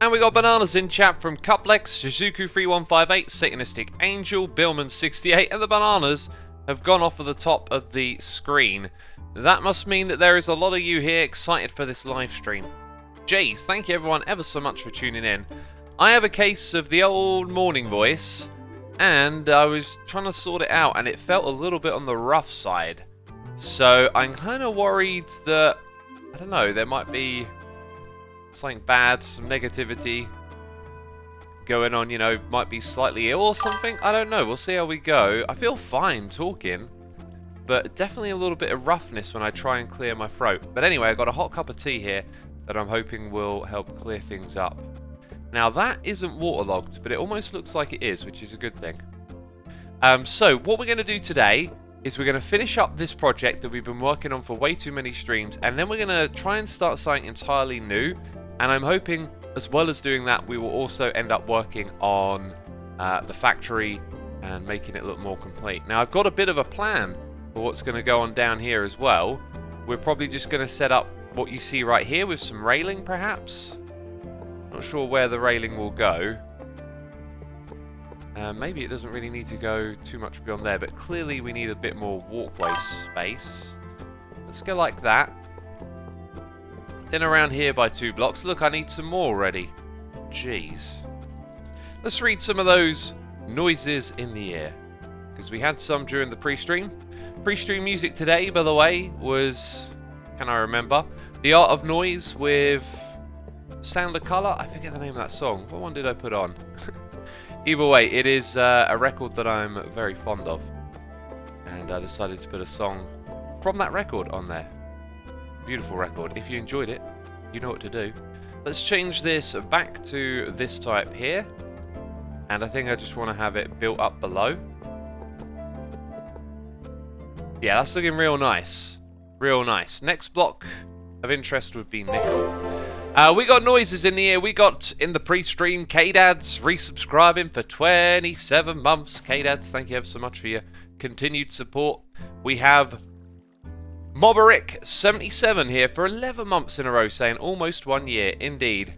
And we got bananas in chat from Cuplex, Shizuku3158, Satanistic Angel, Billman68, and the bananas have gone off of the top of the screen. That must mean that there is a lot of you here excited for this live stream. Jeez, thank you everyone ever so much for tuning in. I have a case of the old morning voice, and I was trying to sort it out, and it felt a little bit on the rough side. So I'm kind of worried that, I don't know, there might be something bad, some negativity going on, you know, might be slightly ill or something. I don't know, we'll see how we go. I feel fine talking, but definitely a little bit of roughness when I try and clear my throat. But anyway, I've got a hot cup of tea here that I'm hoping will help clear things up. Now that isn't waterlogged, but it almost looks like it is, which is a good thing. So what we're going to do today is we're going to finish up this project that we've been working on for way too many streams, and then we're going to try and start something entirely new. And I'm hoping, as well as doing that, we will also end up working on the factory and making it look more complete. Now, I've got a bit of a plan for what's going to go on down here as well. We're probably just going to set up what you see right here with some railing, perhaps. Not sure where the railing will go. Maybe it doesn't really need to go too much beyond there, but clearly we need a bit more walkway space. Let's go like that. Then around here by 2 blocks. Look, I need some more already. Jeez. Let's read some of those noises in the air, because we had some during the pre-stream. Pre-stream music today, by the way, was, can I remember, The Art of Noise with Sound of Colour. I forget the name of that song. What one did I put on? Either way, it is a record that I'm very fond of, and I decided to put a song from that record on there. Beautiful record. If you enjoyed it, you know what to do. Let's change this back to this type here, and I think I just want to have it built up below. Yeah, that's looking real nice. Real nice. Next block of interest would be nickel. We got noises in the air. We got, in the pre-stream, K-Dads resubscribing for 27 months. K-Dads, thank you ever so much for your continued support. We have Mobberick77 here for 11 months in a row, saying almost 1 year. Indeed.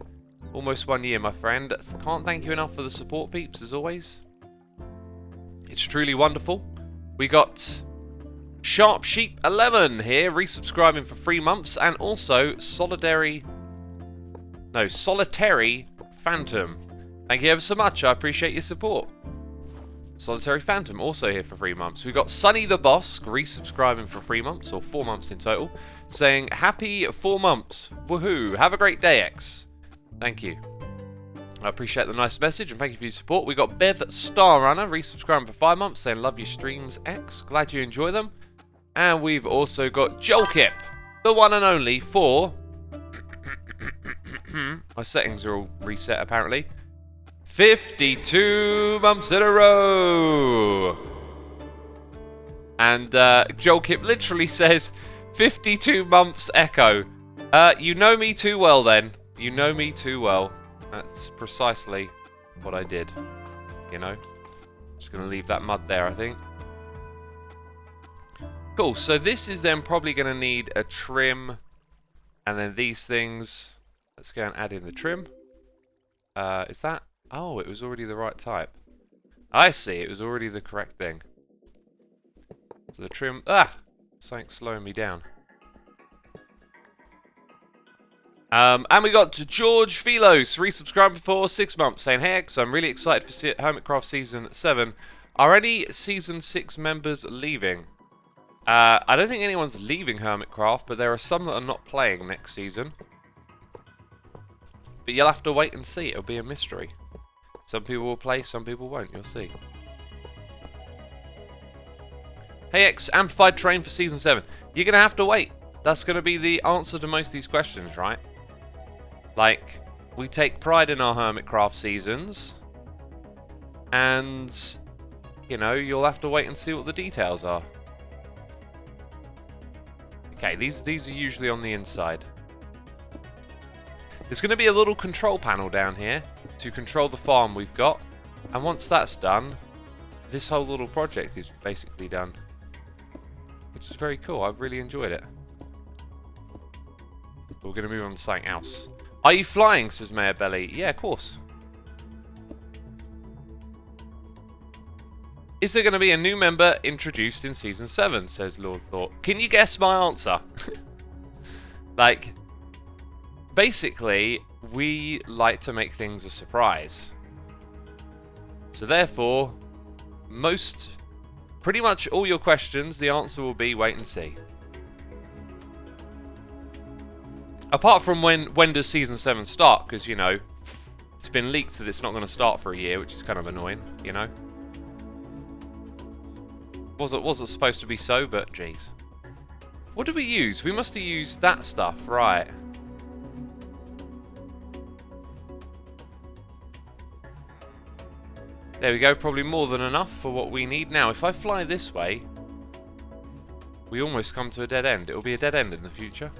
Almost 1 year, my friend. Can't thank you enough for the support, peeps, as always. It's truly wonderful. We got Sharp Sheep 11 here, resubscribing for 3 months, and also Solitary Phantom. Thank you ever so much. I appreciate your support. Solitary Phantom also here for 3 months. We got Sunny the Boss resubscribing for 3 months, or 4 months in total, saying happy 4 months. Woohoo! Have a great day, X. Thank you. I appreciate the nice message and thank you for your support. We got Bev Starrunner resubscribing for 5 months, saying love your streams, X. Glad you enjoy them. And we've also got Jolkip, the one and only, for my settings are all reset apparently. 52 months in a row. And Jolkip literally says 52 months echo. You know me too well then. You know me too well. That's precisely what I did. You know? Just going to leave that mud there, I think. Cool, so this is then probably going to need a trim. And then these things. Let's go and add in the trim. Is that? Oh, it was already the right type. I see, it was already the correct thing. So the trim... something's slowing me down. And we got George Philos, resubscribing for 6 months, saying, hey X, I'm really excited for Hermitcraft Season 7. Are any Season 6 members leaving? I don't think anyone's leaving Hermitcraft, but there are some that are not playing next season. But you'll have to wait and see, it'll be a mystery. Some people will play, some people won't, you'll see. Hey X, Amplified Terrain for Season 7. You're going to have to wait. That's going to be the answer to most of these questions, right? Like, we take pride in our Hermitcraft seasons. And, you know, you'll have to wait and see what the details are. Okay, these are usually on the inside. There's going to be a little control panel down here to control the farm we've got. And once that's done, this whole little project is basically done. Which is very cool. I've really enjoyed it. But we're going to move on to something else. Are you flying, says Mayor Belly. Yeah, of course. Is there going to be a new member introduced in Season 7, says Lord Thought. Can you guess my answer? Like, basically, we like to make things a surprise. So therefore, pretty much all your questions, the answer will be wait and see. Apart from when does Season 7 start? Because, you know, it's been leaked that it's not going to start for a year, which is kind of annoying, you know. Wasn't supposed to be so, but jeez. What did we use? We must have used that stuff, right. There we go, probably more than enough for what we need. Now, if I fly this way, we almost come to a dead end. It'll be a dead end in the future.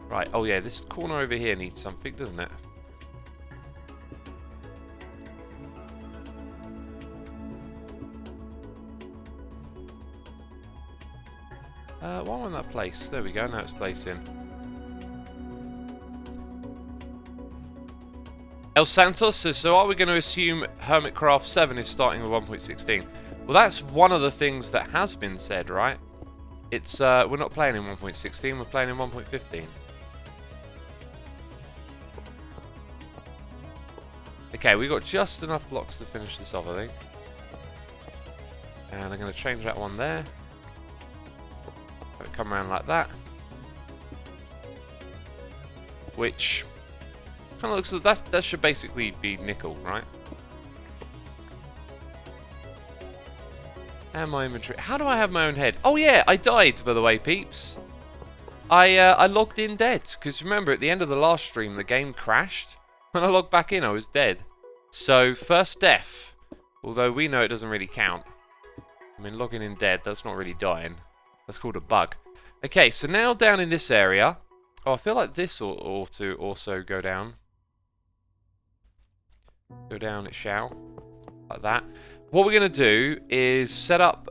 Right, oh yeah, this corner over here needs something, doesn't it? Why won't that place? There we go, now it's placing. El Santos says, so are we going to assume Hermitcraft 7 is starting with 1.16? Well, that's one of the things that has been said, right? It's we're not playing in 1.16, we're playing in 1.15. Okay, we got just enough blocks to finish this off, I think. And I'm going to change that one there. Have it come around like that. Which kind of looks like that should basically be nickel, right? And my inventory. How do I have my own head? Oh yeah, I died, by the way, peeps. I logged in dead, because remember, at the end of the last stream, the game crashed. When I logged back in, I was dead. So, first death. Although we know it doesn't really count. I mean, logging in dead, that's not really dying. That's called a bug. Okay, so now down in this area. Oh, I feel like this ought to also go down. Go down, it shall. Like that. What we're going to do is set up,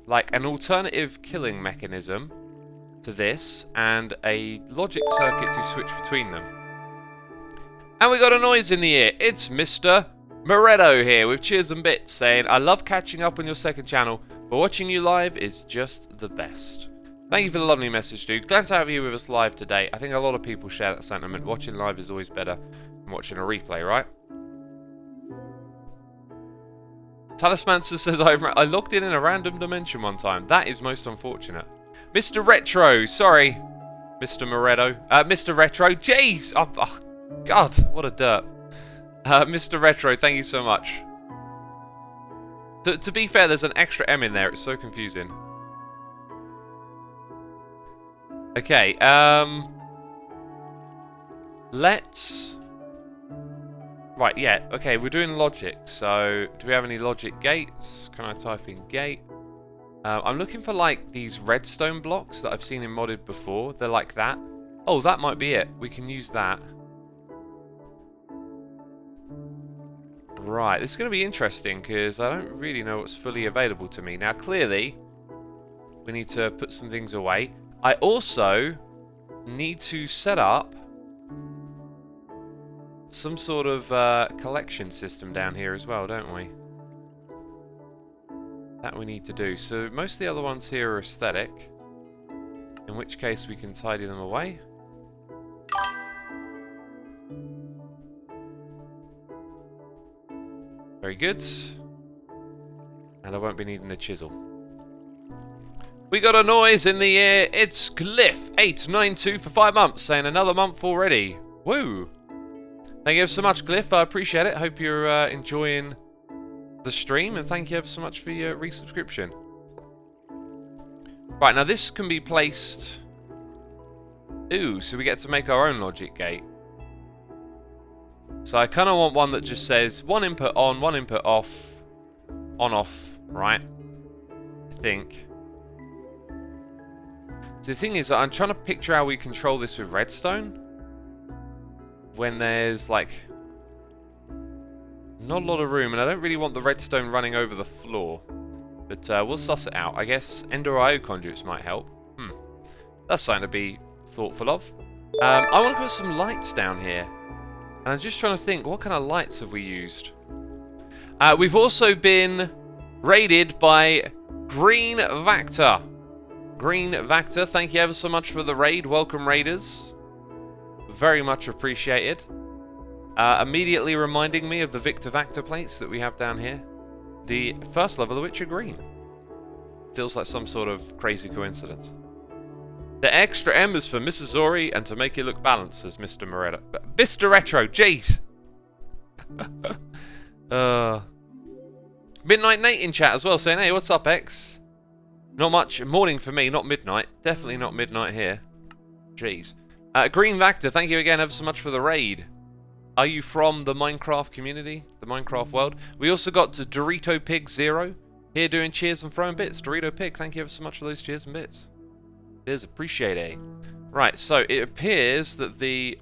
like an alternative killing mechanism to this, and a logic circuit to switch between them. And we got a noise in the ear. It's Mr. Moretto here with Cheers and Bits saying, I love catching up on your second channel, but watching you live is just the best. Thank you for the lovely message, dude. Glad to have you with us live today. I think a lot of people share that sentiment. Watching live is always better than watching a replay, right? Talismancer says, I logged in a random dimension one time. That is most unfortunate. Mr. Retro, sorry. Mr. Moretto. Mr. Retro, jeez! Oh, God, what a derp. Mr. Retro, thank you so much. To be fair, there's an extra M in there. It's so confusing. Okay, let's... Right, yeah, okay, we're doing logic. So, do we have any logic gates? Can I type in gate? I'm looking for, like, these redstone blocks that I've seen in modded before. They're like that. Oh, that might be it. We can use that. Right, this is going to be interesting, because I don't really know what's fully available to me. Now, clearly, we need to put some things away. I also need to set up some sort of collection system down here as well, don't we? That we need to do. So most of the other ones here are aesthetic, in which case we can tidy them away. Very good. And I won't be needing a chisel. We got a noise in the ear. It's Glyph892 for 5 months, saying another month already. Woo! Thank you ever so much, Glyph. I appreciate it. Hope you're enjoying the stream, and thank you ever so much for your resubscription. Right, now this can be placed... Ooh, so we get to make our own logic gate. So I kind of want one that just says one input on, one input off, on off, right? I think. So the thing is, I'm trying to picture how we control this with redstone. When there's, like, not a lot of room, and I don't really want the redstone running over the floor. But we'll suss it out. I guess Ender IO conduits might help. That's something to be thoughtful of. I want to put some lights down here. And I'm just trying to think, what kind of lights have we used? We've also been raided by Green Vactor. Green Vactor, thank you ever so much for the raid. Welcome, raiders. Very much appreciated. Immediately reminding me of the Victor Vactor plates that we have down here. The first level of which are green. Feels like some sort of crazy coincidence. The extra M is for Mrs. Ori and to make it look balanced, says Mr. Moretta. Mr. Retro, jeez! Midnight Nate in chat as well, saying, hey, what's up, X? Not much. Morning for me, not midnight. Definitely not midnight here. Jeez. Green Vactor, thank you again ever so much for the raid. Are you from the Minecraft community? The Minecraft world? We also got to Dorito Pig 0 here doing cheers and throwing bits. Dorito Pig, thank you ever so much for those cheers and bits. It is appreciated. Right, so it appears that the...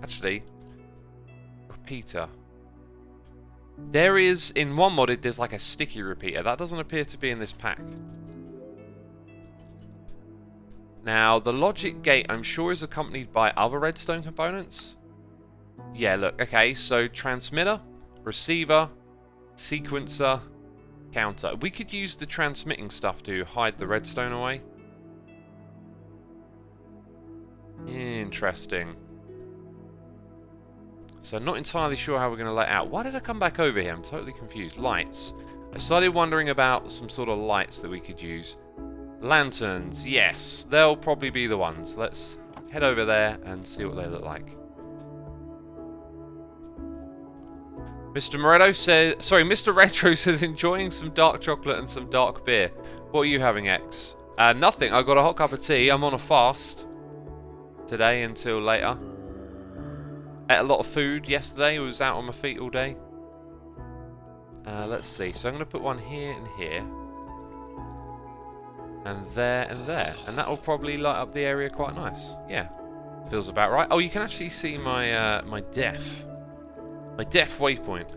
actually... repeater. There is, in one modded, there's like a sticky repeater. That doesn't appear to be in this pack. Now, the logic gate, I'm sure, is accompanied by other redstone components. Yeah, look, okay, so transmitter, receiver, sequencer, counter. We could use the transmitting stuff to hide the redstone away. Interesting. So not entirely sure how we're going to lay it out. Why did I come back over here? I'm totally confused. Lights. I started wondering about some sort of lights that we could use. Lanterns. Yes, they'll probably be the ones. Let's head over there and see what they look like. Mr. Moretto says... Sorry, Mr. Retro says enjoying some dark chocolate and some dark beer. What are you having, X? Nothing. I got a hot cup of tea. I'm on a fast today until later. Ate a lot of food yesterday. Was out on my feet all day. Let's see. So I'm going to put one here and here. And there and there. And that will probably light up the area quite nice. Yeah. Feels about right. Oh, you can actually see my my def. My def waypoint.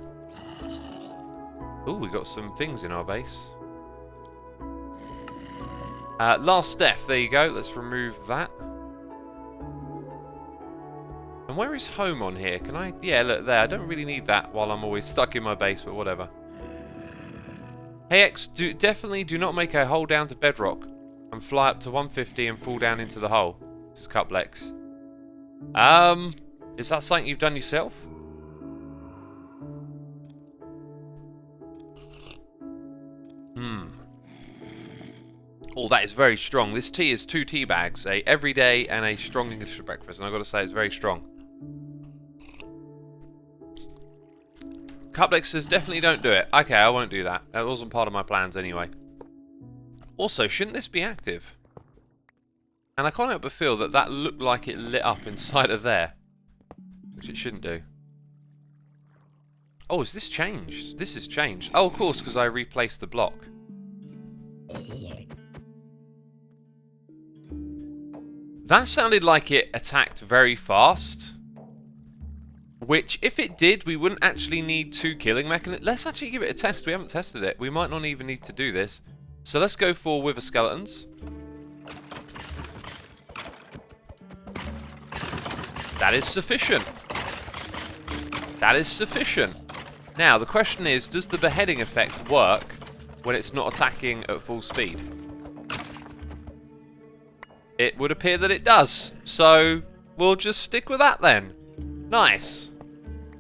Oh, we got some things in our base. Last def. There you go. Let's remove that. And where is home on here? Can I... Yeah, look there. I don't really need that while I'm always stuck in my base, but whatever. Hey X, definitely do not make a hole down to bedrock and fly up to 150 and fall down into the hole. This is Cuplex. Is that something you've done yourself? Oh, that is very strong. This tea is 2 tea bags, a everyday and a strong English breakfast, and I've got to say it's very strong. Cuplex says definitely don't do it. Okay, I won't do that. That wasn't part of my plans anyway. Also, shouldn't this be active? And I can't help but feel that that looked like it lit up inside of there, which it shouldn't do. Oh, has this changed? This has changed. Oh, of course, because I replaced the block. That sounded like it attacked very fast. Which, if it did, we wouldn't actually need 2 killing mechanisms. Let's actually give it a test. We haven't tested it. We might not even need to do this. So let's go for Wither Skeletons. That is sufficient. That is sufficient. Now, the question is, does the beheading effect work when it's not attacking at full speed? It would appear that it does. So, we'll just stick with that then. Nice.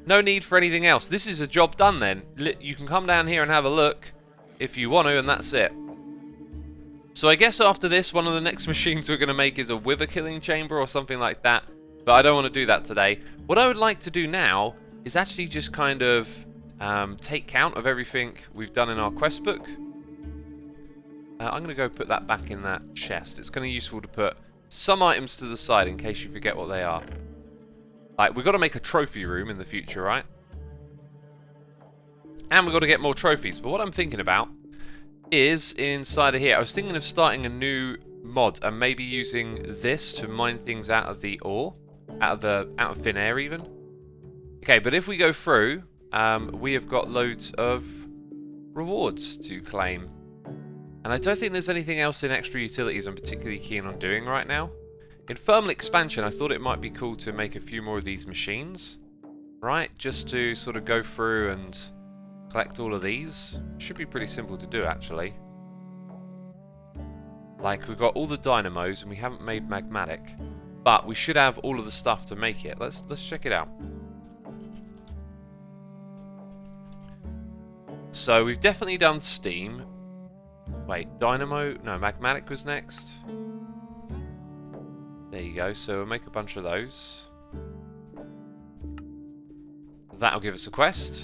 No need for anything else. This is a job done then. You can come down here and have a look if you want to, and that's it. So I guess after this, one of the next machines we're going to make is a Wither killing chamber or something like that. But I don't want to do that today. What I would like to do now is actually just kind of take count of everything we've done in our quest book. I'm going to go put that back in that chest. It's kind of useful to put some items to the side in case you forget what they are. Like, we've got to make a trophy room in the future, right? And we've got to get more trophies. But what I'm thinking about is inside of here. I was thinking of starting a new mod and maybe using this to mine things out of the ore. Out of thin air, even. Okay, but if we go through, we have got loads of rewards to claim. And I don't think there's anything else in extra utilities I'm particularly keen on doing right now. In thermal expansion, I thought it might be cool to make a few more of these machines. Right, just to sort of go through and collect all of these. Should be pretty simple to do, actually. Like, we've got all the dynamos and we haven't made magmatic. But we should have all of the stuff to make it. Let's check it out. So we've definitely done steam. Wait, dynamo? No, magmatic was next. There you go. So we'll make a bunch of those. That'll give us a quest.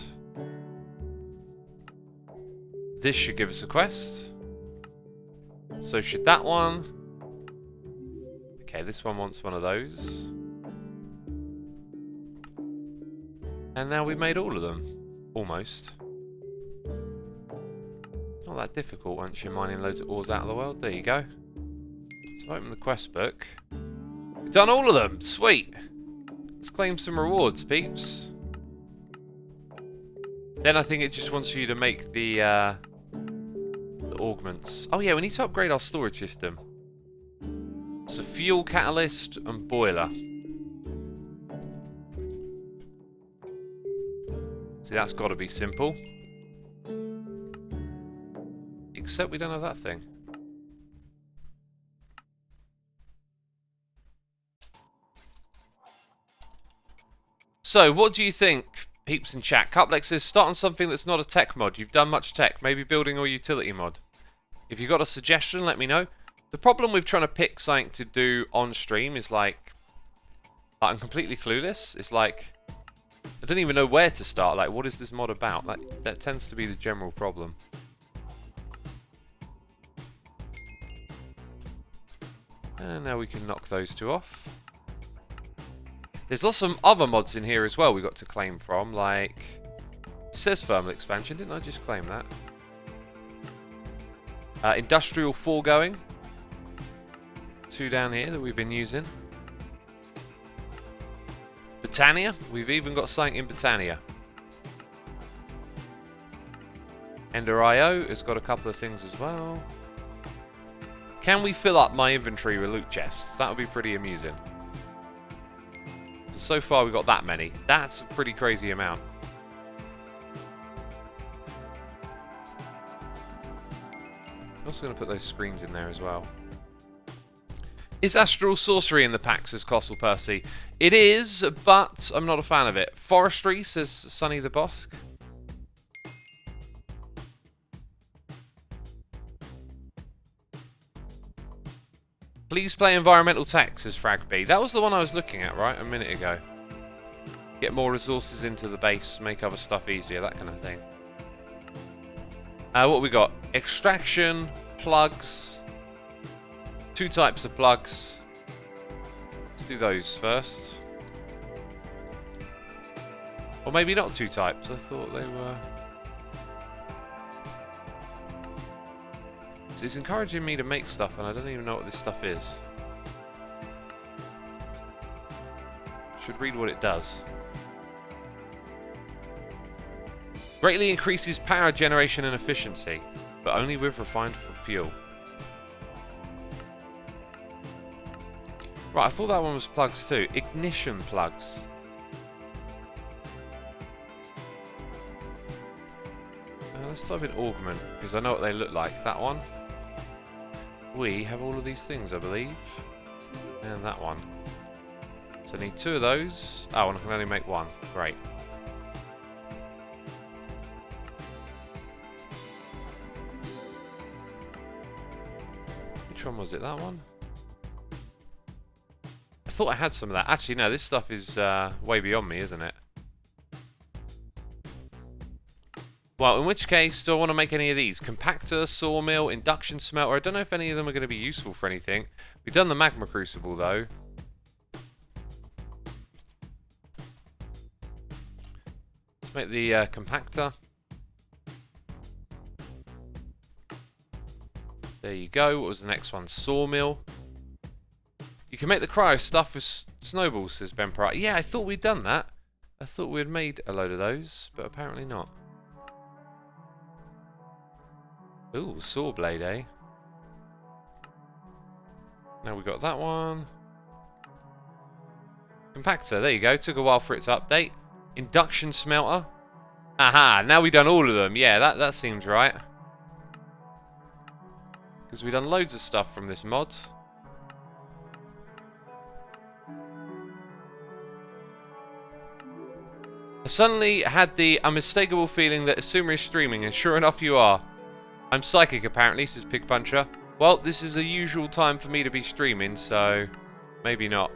This should give us a quest. So should that one. Okay, this one wants one of those. And now we've made all of them. Almost. Not that difficult once you're mining loads of ores out of the world. There you go. So open the quest book. We've done all of them! Sweet! Let's claim some rewards, peeps. Then I think it just wants you to make the augments. Oh yeah, we need to upgrade our storage system. So fuel catalyst and boiler. See, that's got to be simple. Except we don't have that thing. So, what do you think, peeps in chat? Cuplex says, start on something that's not a tech mod. You've done much tech. Maybe building or utility mod. If you've got a suggestion, let me know. The problem with trying to pick something to do on stream is like I'm completely clueless. It's like I don't even know where to start. Like, what is this mod about? That tends to be the general problem. And now we can knock those two off. There's lots of other mods in here as well we got to claim from, like it says thermal expansion, didn't I just claim that? Industrial foregoing. 2 down here that we've been using. Britannia, we've even got something in Britannia. Ender IO has got a couple of things as well. Can we fill up my inventory with loot chests? That would be pretty amusing. So far we've got that many. That's a pretty crazy amount. I'm also going to put those screens in there as well. Is Astral Sorcery in the pack, says Colossal Percy? It is, but I'm not a fan of it. Forestry, says Sunny the Bosk. Please play Environmental Tech, says Frag B. That was the one I was looking at, right? A minute ago. Get more resources into the base, make other stuff easier, that kind of thing. What we got? Extraction, plugs. 2 types of plugs. Let's do those first. Or maybe not 2 types. I thought they were... It's encouraging me to make stuff and I don't even know what this stuff is. Should read what it does. Greatly increases power generation and efficiency, but only with refined fuel. Right, I thought that one was plugs too. Ignition plugs. Let's type in augment, because I know what they look like. That one. We have all of these things, I believe. And that one. So I need 2 of those. Oh, and I can only make 1. Great. Which one was it? That one? I thought I had some of that. Actually, no, this stuff is way beyond me, isn't it? Well, in which case, do I want to make any of these? Compactor, sawmill, induction smelter. I don't know if any of them are going to be useful for anything. We've done the magma crucible, though. Let's make the compactor. There you go. What was the next one? Sawmill. You can make the cryo stuff with snowballs, says Ben Pratt. Yeah, I thought we'd done that. I thought we'd made a load of those, but apparently not. Ooh, saw blade, eh? Now we got that one. Compactor, there you go. Took a while for it to update. Induction smelter. Aha, now we've done all of them. Yeah, that seems right. Because we've done loads of stuff from this mod. I suddenly had the unmistakable feeling that Asuma is streaming, and sure enough you are. I'm psychic apparently, says Pig Puncher. Well, this is a usual time for me to be streaming, so maybe not.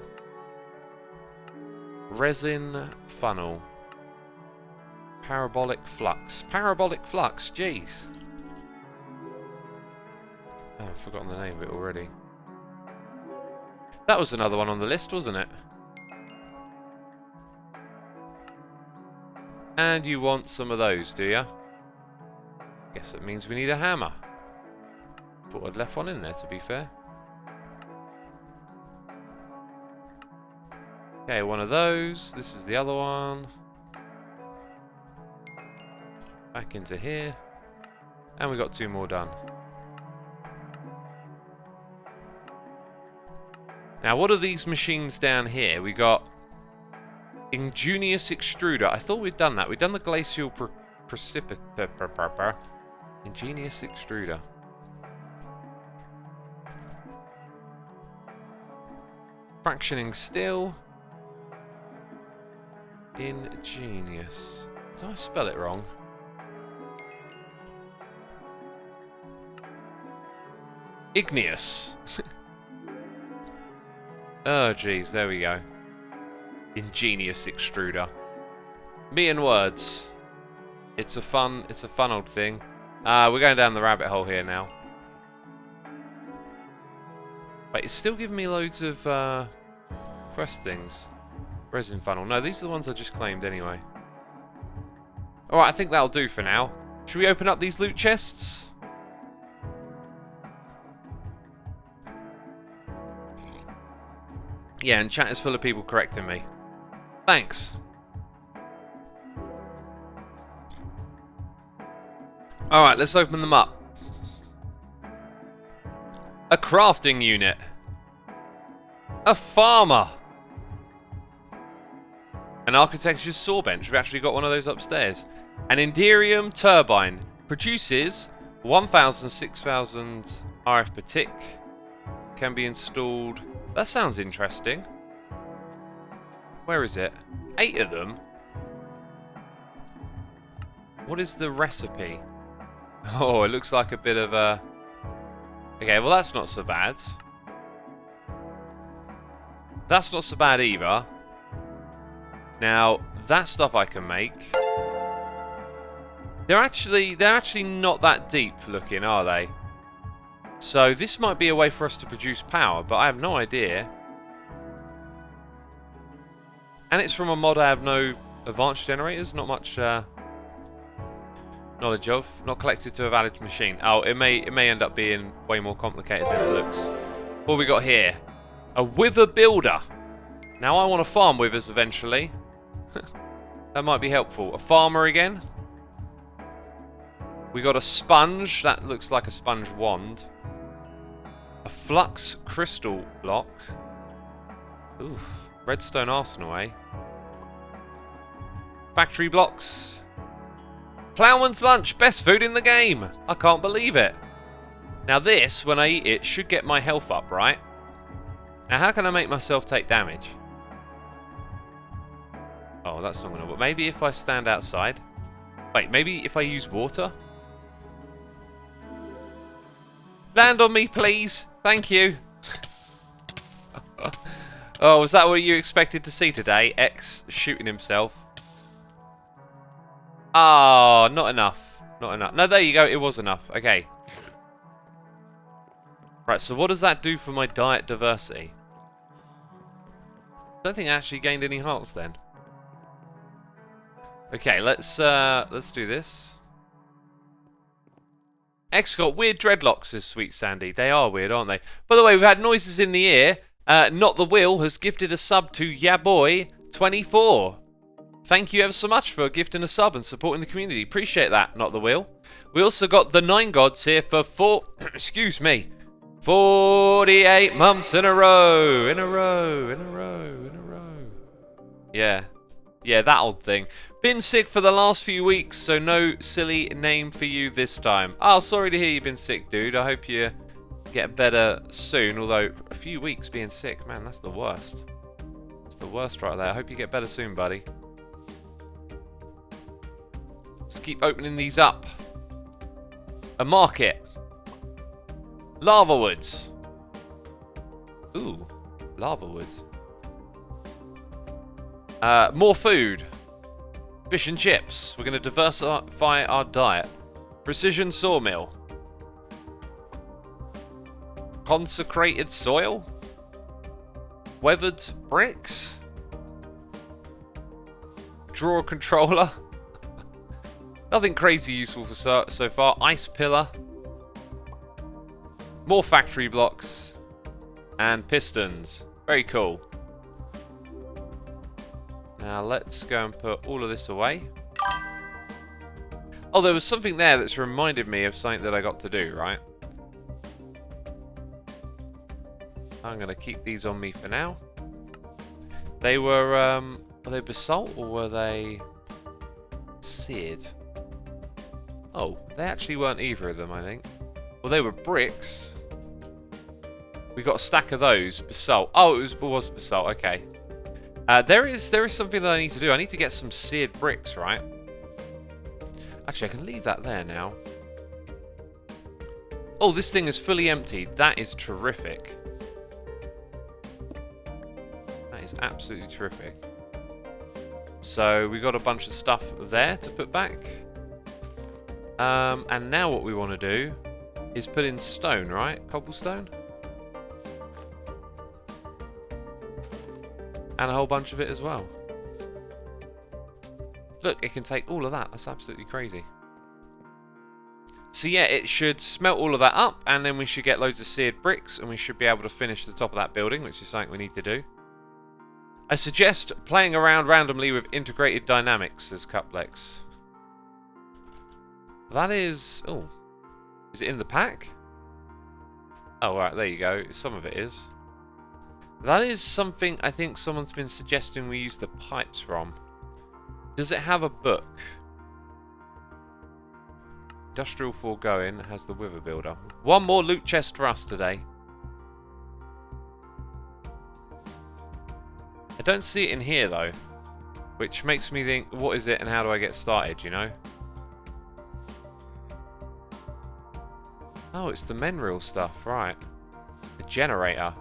Resin funnel. Parabolic flux. Parabolic flux, jeez. Oh, I've forgotten the name of it already. That was another one on the list, wasn't it? And you want some of those, do you? Guess that means we need a hammer. Thought I'd left one in there, to be fair. Okay, one of those. This is the other one. Back into here. And we got 2 more done. Now, what are these machines down here? We got Ingenious Extruder. I thought we'd done that. We'd done the Glacial Precipitator. Ingenious Extruder. Fractioning Steel. Ingenious. Did I spell it wrong? Igneous. Oh, jeez. There we go. Ingenious Extruder. Me and words. It's a fun old thing. We're going down the rabbit hole here now. Wait, it's still giving me loads of quest things. Resin funnel. No, these are the ones I just claimed anyway. Alright, I think that'll do for now. Should we open up these loot chests? Yeah, and chat is full of people correcting me. Thanks. Alright, let's open them up. A crafting unit. A farmer. An architecture's saw bench. We've actually got one of those upstairs. An Enderium turbine. Produces 1,000, 6,000 RF per tick. Can be installed. That sounds interesting. Where is it? 8 of them? What is the recipe? Oh, it looks like a bit of a... Okay, well that's not so bad. That's not so bad either. Now, that stuff I can make. They're actually not that deep looking, are they? So this might be a way for us to produce power, but I have no idea. And it's from a mod I have no advanced generators, not much knowledge of. Not collected to a valid machine. Oh, it may end up being way more complicated than it looks. What we got here? A wither builder. Now I want to farm withers eventually. That might be helpful. A farmer again. We got a sponge. That looks like a sponge wand. A flux crystal block. Oof. Redstone arsenal, eh? Factory blocks. Plowman's lunch. Best food in the game. I can't believe it. Now this, when I eat it, should get my health up, right? Now how can I make myself take damage? Oh, that's not going to work. Maybe if I stand outside. Wait, maybe if I use water? Land on me, please. Thank you. Oh, was that what you expected to see today? X shooting himself. Oh, not enough. Not enough. No, there you go. It was enough. Okay. Right, so what does that do for my diet diversity? I don't think I actually gained any hearts then. Okay, let's do this. X got weird dreadlocks, says Sweet Sandy. They are weird, aren't they? By the way, we've had noises in the ear. Not the Will has gifted a sub to Yaboy24. Thank you ever so much for gifting a sub and supporting the community. Appreciate that, Not the Will. We also got the 9 Gods here for excuse me, 48 months in a row. Yeah. Yeah, that old thing. Been sick for the last few weeks, so no silly name for you this time. Oh, sorry to hear you've been sick, dude. I hope you get better soon. Although, a few weeks being sick, man, that's the worst. That's the worst right there. I hope you get better soon, buddy. Let's keep opening these up. A market. Lava woods. Ooh, lava woods. More food. Fish and chips. We're going to diversify our diet. Precision sawmill. Consecrated soil. Weathered bricks. Drawer controller. Nothing crazy useful for so far. Ice pillar. More factory blocks. And pistons. Very cool. Now let's go and put all of this away. Oh, there was something there that's reminded me of something that I got to do, right? I'm going to keep these on me for now. They were they basalt or were they seared? Oh, they actually weren't either of them, I think. Well, they were bricks. We got a stack of those. Basalt. Oh, it was basalt. Okay. There is something that I need to do. I need to get some seared bricks, right? Actually, I can leave that there now. Oh, this thing is fully empty. That is terrific. That is absolutely terrific. So we got a bunch of stuff there to put back. And now what we want to do is put in stone, right? Cobblestone. And a whole bunch of it as well. Look, it can take all of that. That's absolutely crazy. So yeah, it should smelt all of that up, and then we should get loads of seared bricks, and we should be able to finish the top of that building, which is something we need to do. I suggest playing around randomly with integrated dynamics, says Cuplex. That is... oh. Is it in the pack? Oh, right, there you go. Some of it is. That is something I think someone's been suggesting we use the pipes from. Does it have a book? Industrial Foregoing has the Wither Builder. One more loot chest for us today. I don't see it in here though, which makes me think, what is it and how do I get started, you know? Oh, it's the mineral stuff, right. The generator.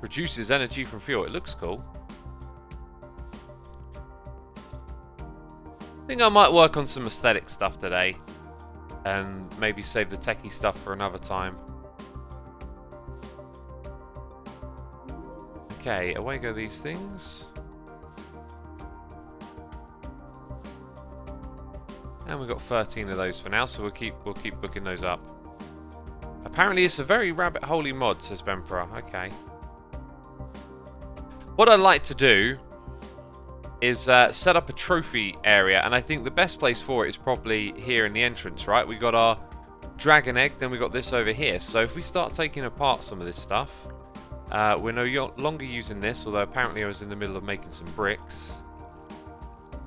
Produces energy from fuel. It looks cool. I think I might work on some aesthetic stuff today. And maybe save the techie stuff for another time. Okay, away go these things. And we've got 13 of those for now, so we'll keep booking those up. Apparently it's a very rabbit-holey mod, says Bempera. Okay. What I'd like to do is set up a trophy area, and I think the best place for it is probably here in the entrance, right? We got our dragon egg, then we got this over here. So if we start taking apart some of this stuff, we're no longer using this, although apparently I was in the middle of making some bricks.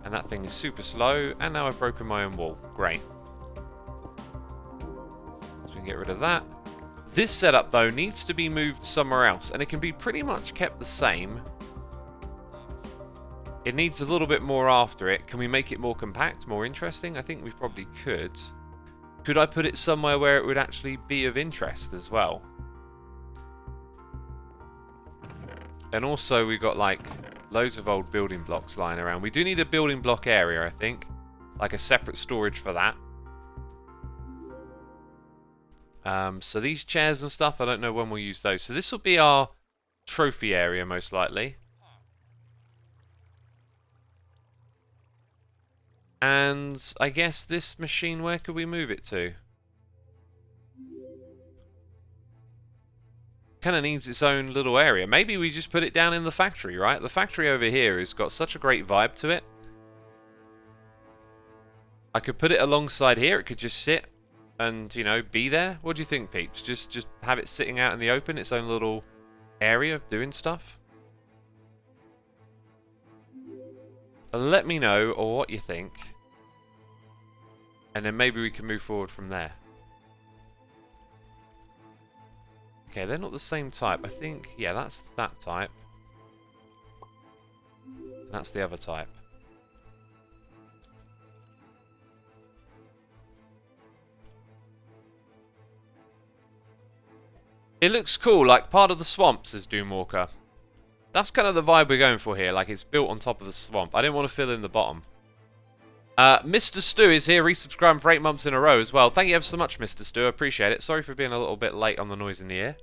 And that thing is super slow, and now I've broken my own wall. Great. So we can get rid of that. This setup, though, needs to be moved somewhere else, and it can be pretty much kept the same. It needs a little bit more after it. Can we make it more compact, more interesting? I think we probably could. Could I put it somewhere where it would actually be of interest as well? And also we've got like loads of old building blocks lying around. We do need a building block area, I think. Like a separate storage for that. So these chairs and stuff, I don't know when we'll use those. So this will be our trophy area most likely. And I guess this machine, where could we move it to? Kind of needs its own little area. Maybe we just put it down in the factory, right? The factory over here has got such a great vibe to it. I could put it alongside here. It could just sit and, you know, be there? What do you think, peeps? Just have it sitting out in the open, its own little area of doing stuff? Let me know or what you think. And then maybe we can move forward from there. Okay, they're not the same type. I think, yeah, that's that type. That's the other type. It looks cool, like part of the swamp, says Doomwalker. That's kind of the vibe we're going for here, like it's built on top of the swamp. I didn't want to fill in the bottom. Mr. Stu is here, resubscribing for 8 months in a row as well. Thank you ever so much, Mr. Stu, I appreciate it. Sorry for being a little bit late on the noise in the ear.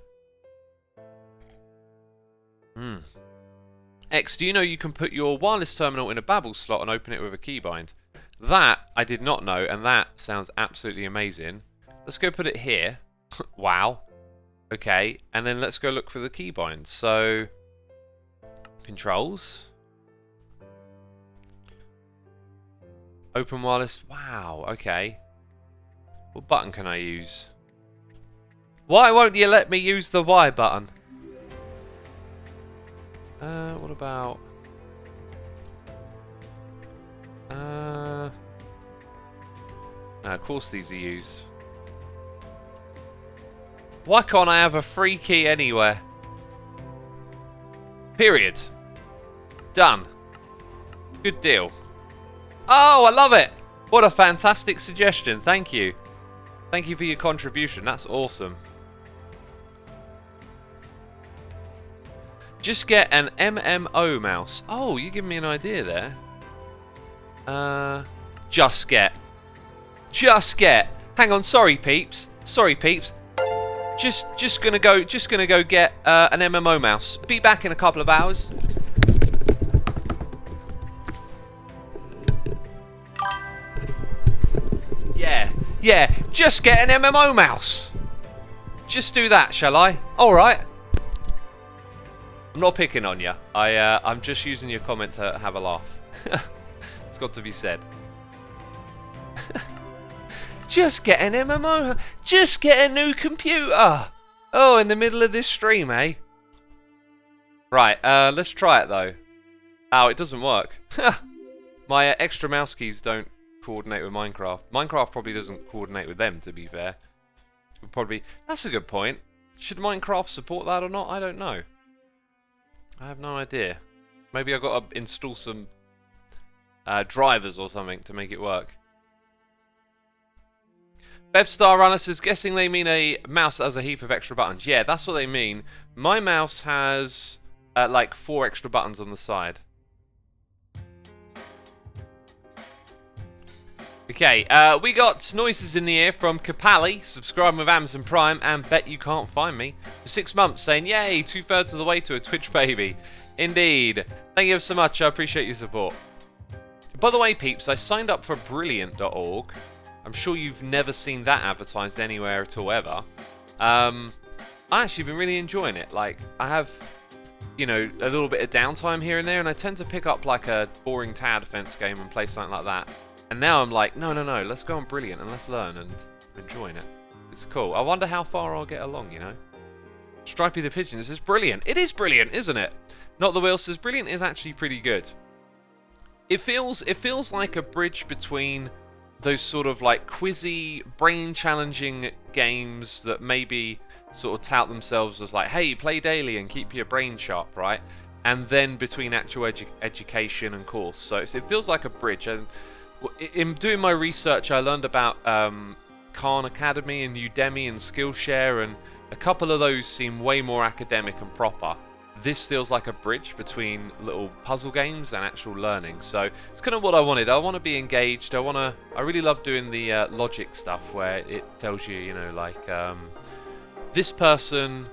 X, do you know you can put your wireless terminal in a Babel slot and open it with a keybind? That, I did not know, and that sounds absolutely amazing. Let's go put it here. Wow. Okay, and then let's go look for the keybind. So, controls. Open wireless. Wow, okay. What button can I use? Why won't you let me use the Y button? What about... of course these are used. Why can't I have a free key anywhere? Period. Done. Good deal. Oh, I love it! What a fantastic suggestion. Thank you. Thank you for your contribution. That's awesome. Just get an MMO mouse. Oh, you give me an idea there. Just get. Just get. Hang on, sorry peeps. Sorry peeps. Just gonna go get an MMO mouse. Be back in a couple of hours. Yeah, just get an MMO mouse. Just do that, shall I? Alright. I'm not picking on you. I'm just using your comment to have a laugh. It's got to be said. Just get an MMO. Just get a new computer. Oh, in the middle of this stream, eh? Right, let's try it though. Oh, it doesn't work. My extra mouse keys don't coordinate with Minecraft. Minecraft probably doesn't coordinate with them, to be fair. Would probably. That's a good point. Should Minecraft support that or not? I don't know. I have no idea. Maybe I've got to install some drivers or something to make it work. Bevstar Runner says, guessing they mean a mouse that has a heap of extra buttons. Yeah, that's what they mean. My mouse has like 4 extra buttons on the side. Okay, we got noises in the ear from Kapali, subscribing with Amazon Prime, and Bet You Can't Find Me for 6 months, saying, yay, 2/3 of the way to a Twitch baby. Indeed. Thank you so much, I appreciate your support. By the way, peeps, I signed up for Brilliant.org. I'm sure you've never seen that advertised anywhere at all ever. I actually been really enjoying it. Like, I have, you know, a little bit of downtime here and there, and I tend to pick up like a boring tower defense game and play something like that. And now I'm like, no, let's go on Brilliant and let's learn, and I'm enjoying it. It's cool. I wonder how far I'll get along, you know. Stripey the Pigeon says, brilliant. It is brilliant, isn't it? Not the Wheel says, brilliant is actually pretty good. It feels like a bridge between those sort of like quizzy, brain-challenging games that maybe sort of tout themselves as like, hey, play daily and keep your brain sharp, right? And then between actual education and course. So it feels like a bridge. And in doing my research, I learned about Khan Academy and Udemy and Skillshare, and a couple of those seem way more academic and proper. This feels like a bridge between little puzzle games and actual learning. So it's kind of what I wanted. I want to be engaged. I really love doing the logic stuff where it tells you, you know, like this person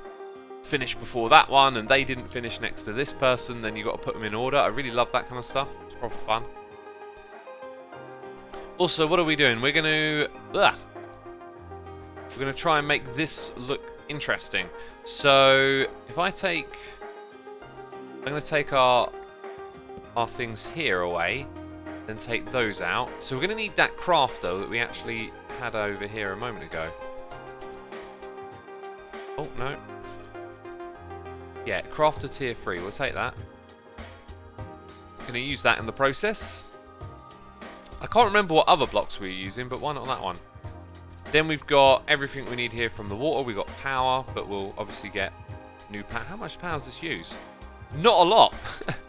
finished before that one and they didn't finish next to this person. Then you got to put them in order. I really love that kind of stuff. It's proper fun. Also, what are we doing? We're gonna try and make this look interesting. So if I take, I'm gonna take our things here away, then take those out. So we're gonna need that crafter that we actually had over here a moment ago. Oh, no. Yeah, crafter tier 3. We'll take that. Going to use that in the process. I can't remember what other blocks we were using, but why not that one? Then we've got everything we need here from the water. We've got power, but we'll obviously get new power. How much power does this use? Not a lot.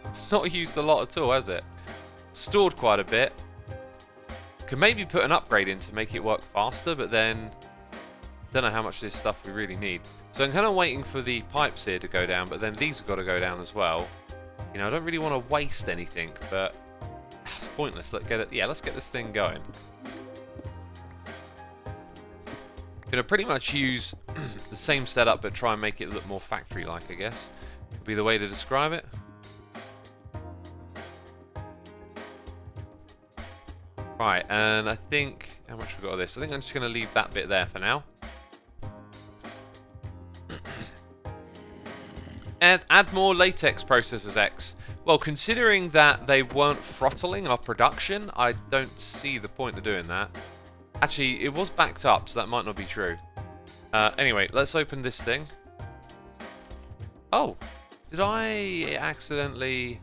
It's not used a lot at all, has it? Stored quite a bit. Could maybe put an upgrade in to make it work faster, but then don't know how much of this stuff we really need. So I'm kind of waiting for the pipes here to go down, but then these have got to go down as well. You know, I don't really want to waste anything, but it's pointless. Let's get it. Yeah, let's get this thing going. Gonna pretty much use the same setup, but try and make it look more factory-like, I guess. Would be the way to describe it. Right, and I think how much we got of this? I think I'm just gonna leave that bit there for now. And add more latex processors, X. Well, considering that they weren't throttling our production, I don't see the point of doing that. Actually, it was backed up, so that might not be true. Anyway, let's open this thing. Oh, did I accidentally...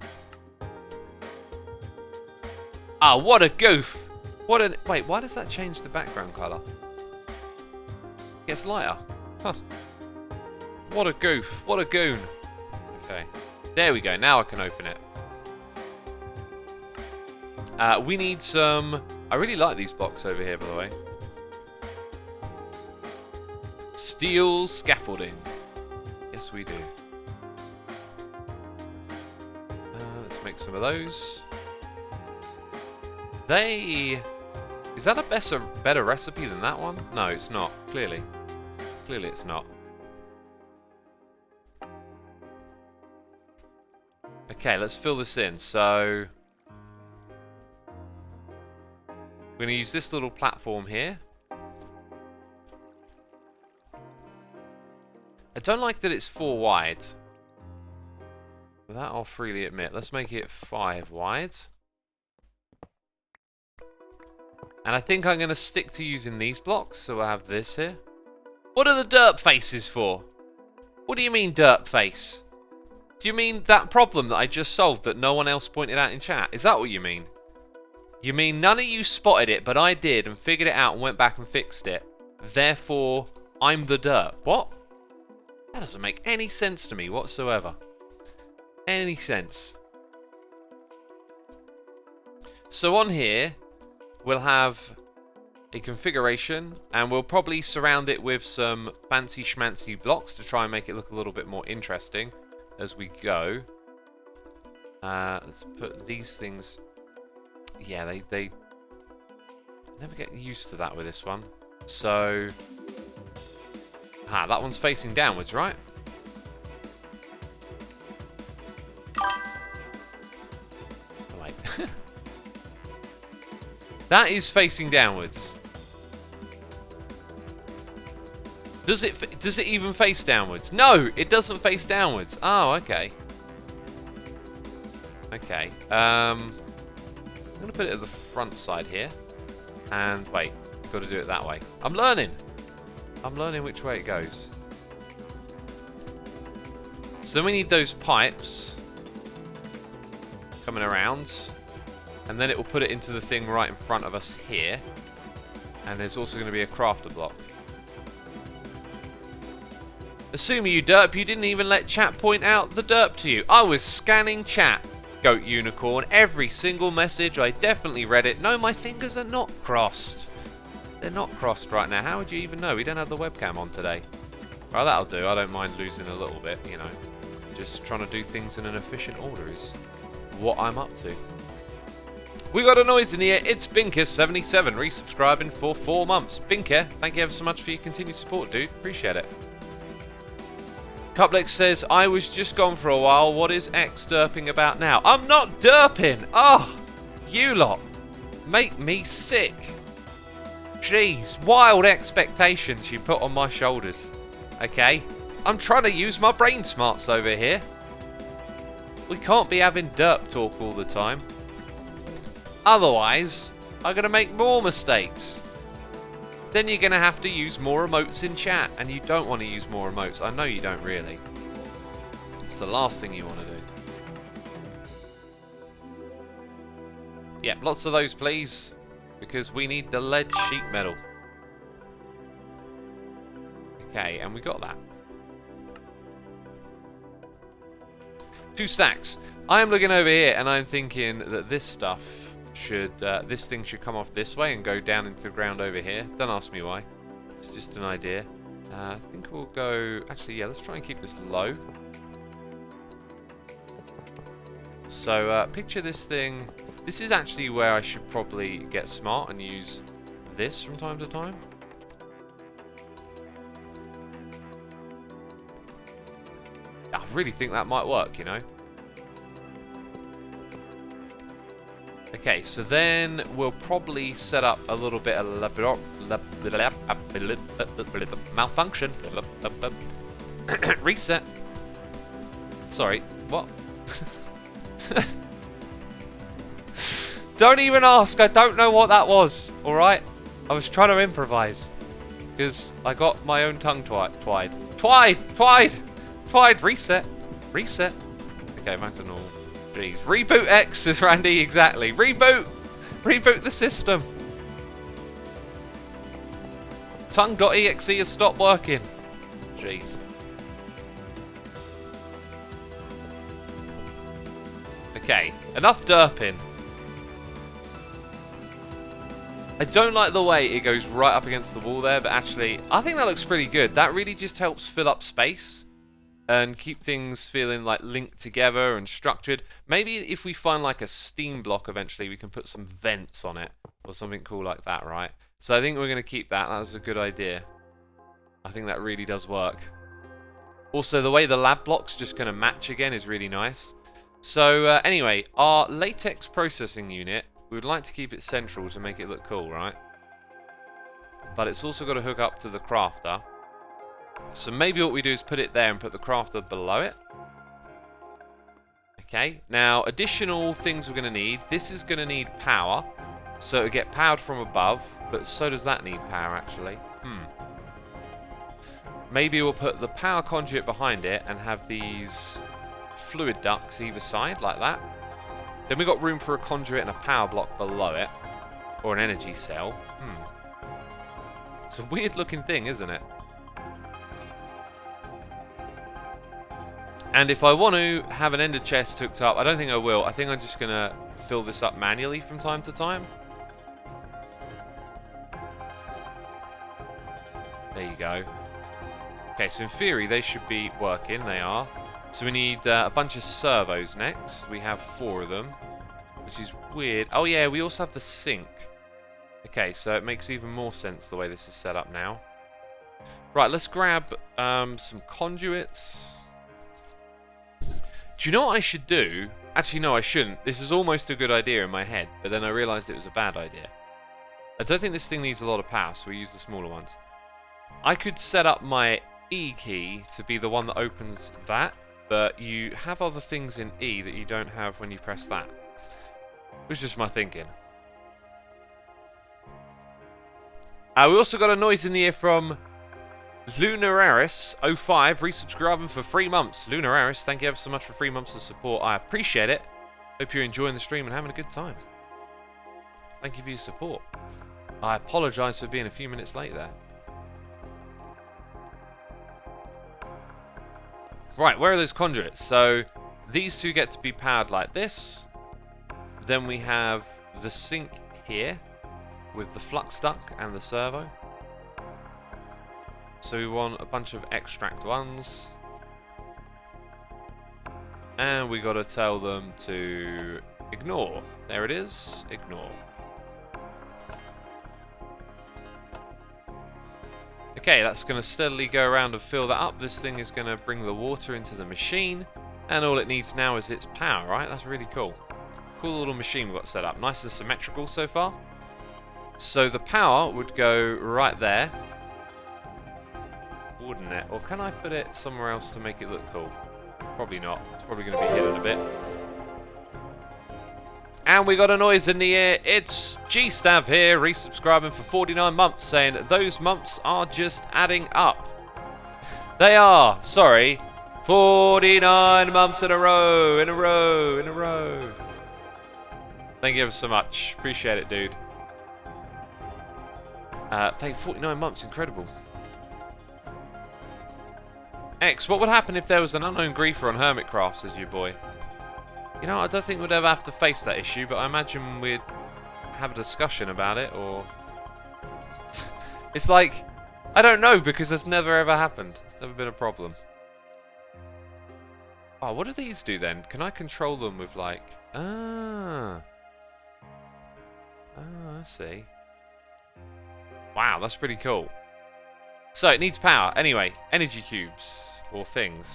Ah, what a goof! What an... Wait, why does that change the background colour? It gets lighter. Huh. What a goof. What a goon. Okay. There we go. Now I can open it. We need some... I really like these blocks over here, by the way. Steel scaffolding. Yes, we do. Let's make some of those. Is that a better recipe than that one? No, it's not. Clearly. Clearly it's not. Okay, let's fill this in. So... we're going to use this little platform here. I don't like that it's 4 wide. That I'll freely admit. Let's make it 5 wide. And I think I'm going to stick to using these blocks. So we'll have this here. What are the derp faces for? What do you mean derp face? Do you mean that problem that I just solved that no one else pointed out in chat? Is that what you mean? You mean none of you spotted it, but I did and figured it out and went back and fixed it. Therefore, I'm the derp. What? That doesn't make any sense to me whatsoever. Any sense. So on here, we'll have a configuration, and we'll probably surround it with some fancy schmancy blocks to try and make it look a little bit more interesting as we go. Let's put these things... yeah, they never get used to that with this one. So... that one's facing downwards, right? Oh, wait. That is facing downwards. Does it even face downwards? No, it doesn't face downwards. Oh, okay. Okay. I'm going to put it at the front side here. And wait, got to do it that way. I'm learning. I'm learning which way it goes. So then we need those pipes coming around. And then it will put it into the thing right in front of us here. And there's also going to be a crafter block. Assuming you derp, you didn't even let chat point out the derp to you. I was scanning chat. Goat unicorn. Every single message. I definitely read it. No, my fingers are not crossed. They're not crossed right now. How would you even know? We don't have the webcam on today. Well, that'll do. I don't mind losing a little bit, you know. Just trying to do things in an efficient order is what I'm up to. We got a noise in here. It's Binker77 resubscribing for 4 months. Binker, thank you ever so much for your continued support, dude. Appreciate it. Cuplex says, I was just gone for a while. What is X derping about now? I'm not derping. Oh, you lot make me sick. Jeez, wild expectations you put on my shoulders. Okay, I'm trying to use my brain smarts over here. We can't be having derp talk all the time. Otherwise, I'm going to make more mistakes. then you're going to have to use more emotes in chat. And you don't want to use more emotes. I know you don't really. It's the last thing you want to do. Yep, lots of those, please. Because we need the lead sheet metal. Okay, and we got that. 2 stacks. I am looking over here and I'm thinking that this stuff should, this thing should come off this way and go down into the ground over here. Don't ask me why. It's just an idea. I think we'll go, actually, yeah, let's try and keep this low. So, picture this thing. This is actually where I should probably get smart and use this from time to time. I really think that might work, you know. Okay, so then we'll probably set up a little bit of malfunction. Reset. Sorry, what? Don't even ask, I don't know what that was, alright? I was trying to improvise. Because I got my own tongue twied. Reset. Okay, back to normal. Jeez. Reboot X is Randy, exactly. Reboot the system. Tongue.exe has stopped working. Jeez. Okay, enough derping. I don't like the way it goes right up against the wall there, but actually, I think that looks pretty good. That really just helps fill up space and keep things feeling like linked together and structured. Maybe if we find like a steam block eventually, we can put some vents on it or something cool like that, right? So I think we're going to keep that. That was a good idea. I think that really does work. Also, the way the lab blocks just kind of match again is really nice. So anyway, our latex processing unit, we would like to keep it central to make it look cool, right? But it's also got to hook up to the crafter. So maybe what we do is put it there and put the crafter below it. Okay, now additional things we're going to need. This is going to need power. So it'll get powered from above, but so does that need power actually. Maybe we'll put the power conduit behind it and have these fluid ducts either side like that. Then we've got room for a conduit and a power block below it. Or an energy cell. It's a weird looking thing, isn't it? And if I want to have an ender chest hooked up, I don't think I will. I think I'm just going to fill this up manually from time to time. There you go. Okay, so in theory they should be working. They are. So we need a bunch of servos next. We have 4 of them, which is weird. Oh yeah, we also have the sink. Okay, so it makes even more sense the way this is set up now. Right, let's grab some conduits. Do you know what I should do? Actually, no, I shouldn't. This is almost a good idea in my head, but then I realised it was a bad idea. I don't think this thing needs a lot of power, so we'll use the smaller ones. I could set up my E key to be the one that opens that, but you have other things in E that you don't have when you press that. It was just my thinking. We also got a noise in the ear from Lunararis05, resubscribing for 3 months. Lunararis, thank you ever so much for 3 months of support. I appreciate it. Hope you're enjoying the stream and having a good time. Thank you for your support. I apologise for being a few minutes late there. Right, where are those conduits? So these 2 get to be powered like this. Then we have the sink here with the flux duct and the servo. So we want a bunch of extract 1s. And we got to tell them to ignore. There it is, ignore. Okay, that's going to steadily go around and fill that up. This thing is going to bring the water into the machine. And all it needs now is its power, right? That's really cool. Cool little machine we've got set up. Nice and symmetrical so far. So the power would go right there. Wouldn't it? Or can I put it somewhere else to make it look cool? Probably not. It's probably going to be hidden a bit. And we got a noise in the air. It's G-Stav here, resubscribing for 49 months, saying those months are just adding up. They are, sorry, 49 months in a row, in a row, in a row. Thank you ever so much. Appreciate it, dude. Thank you, 49 months, incredible. X, what would happen if there was an unknown griefer on Hermitcraft, says you boy? You know, I don't think we'd ever have to face that issue, but I imagine we'd have a discussion about it, or... It's like, I don't know, because it's never ever happened. It's never been a problem. Oh, what do these do then? Can I control them with like... Ah, I see. Wow, that's pretty cool. So, it needs power. Anyway, energy cubes, or things.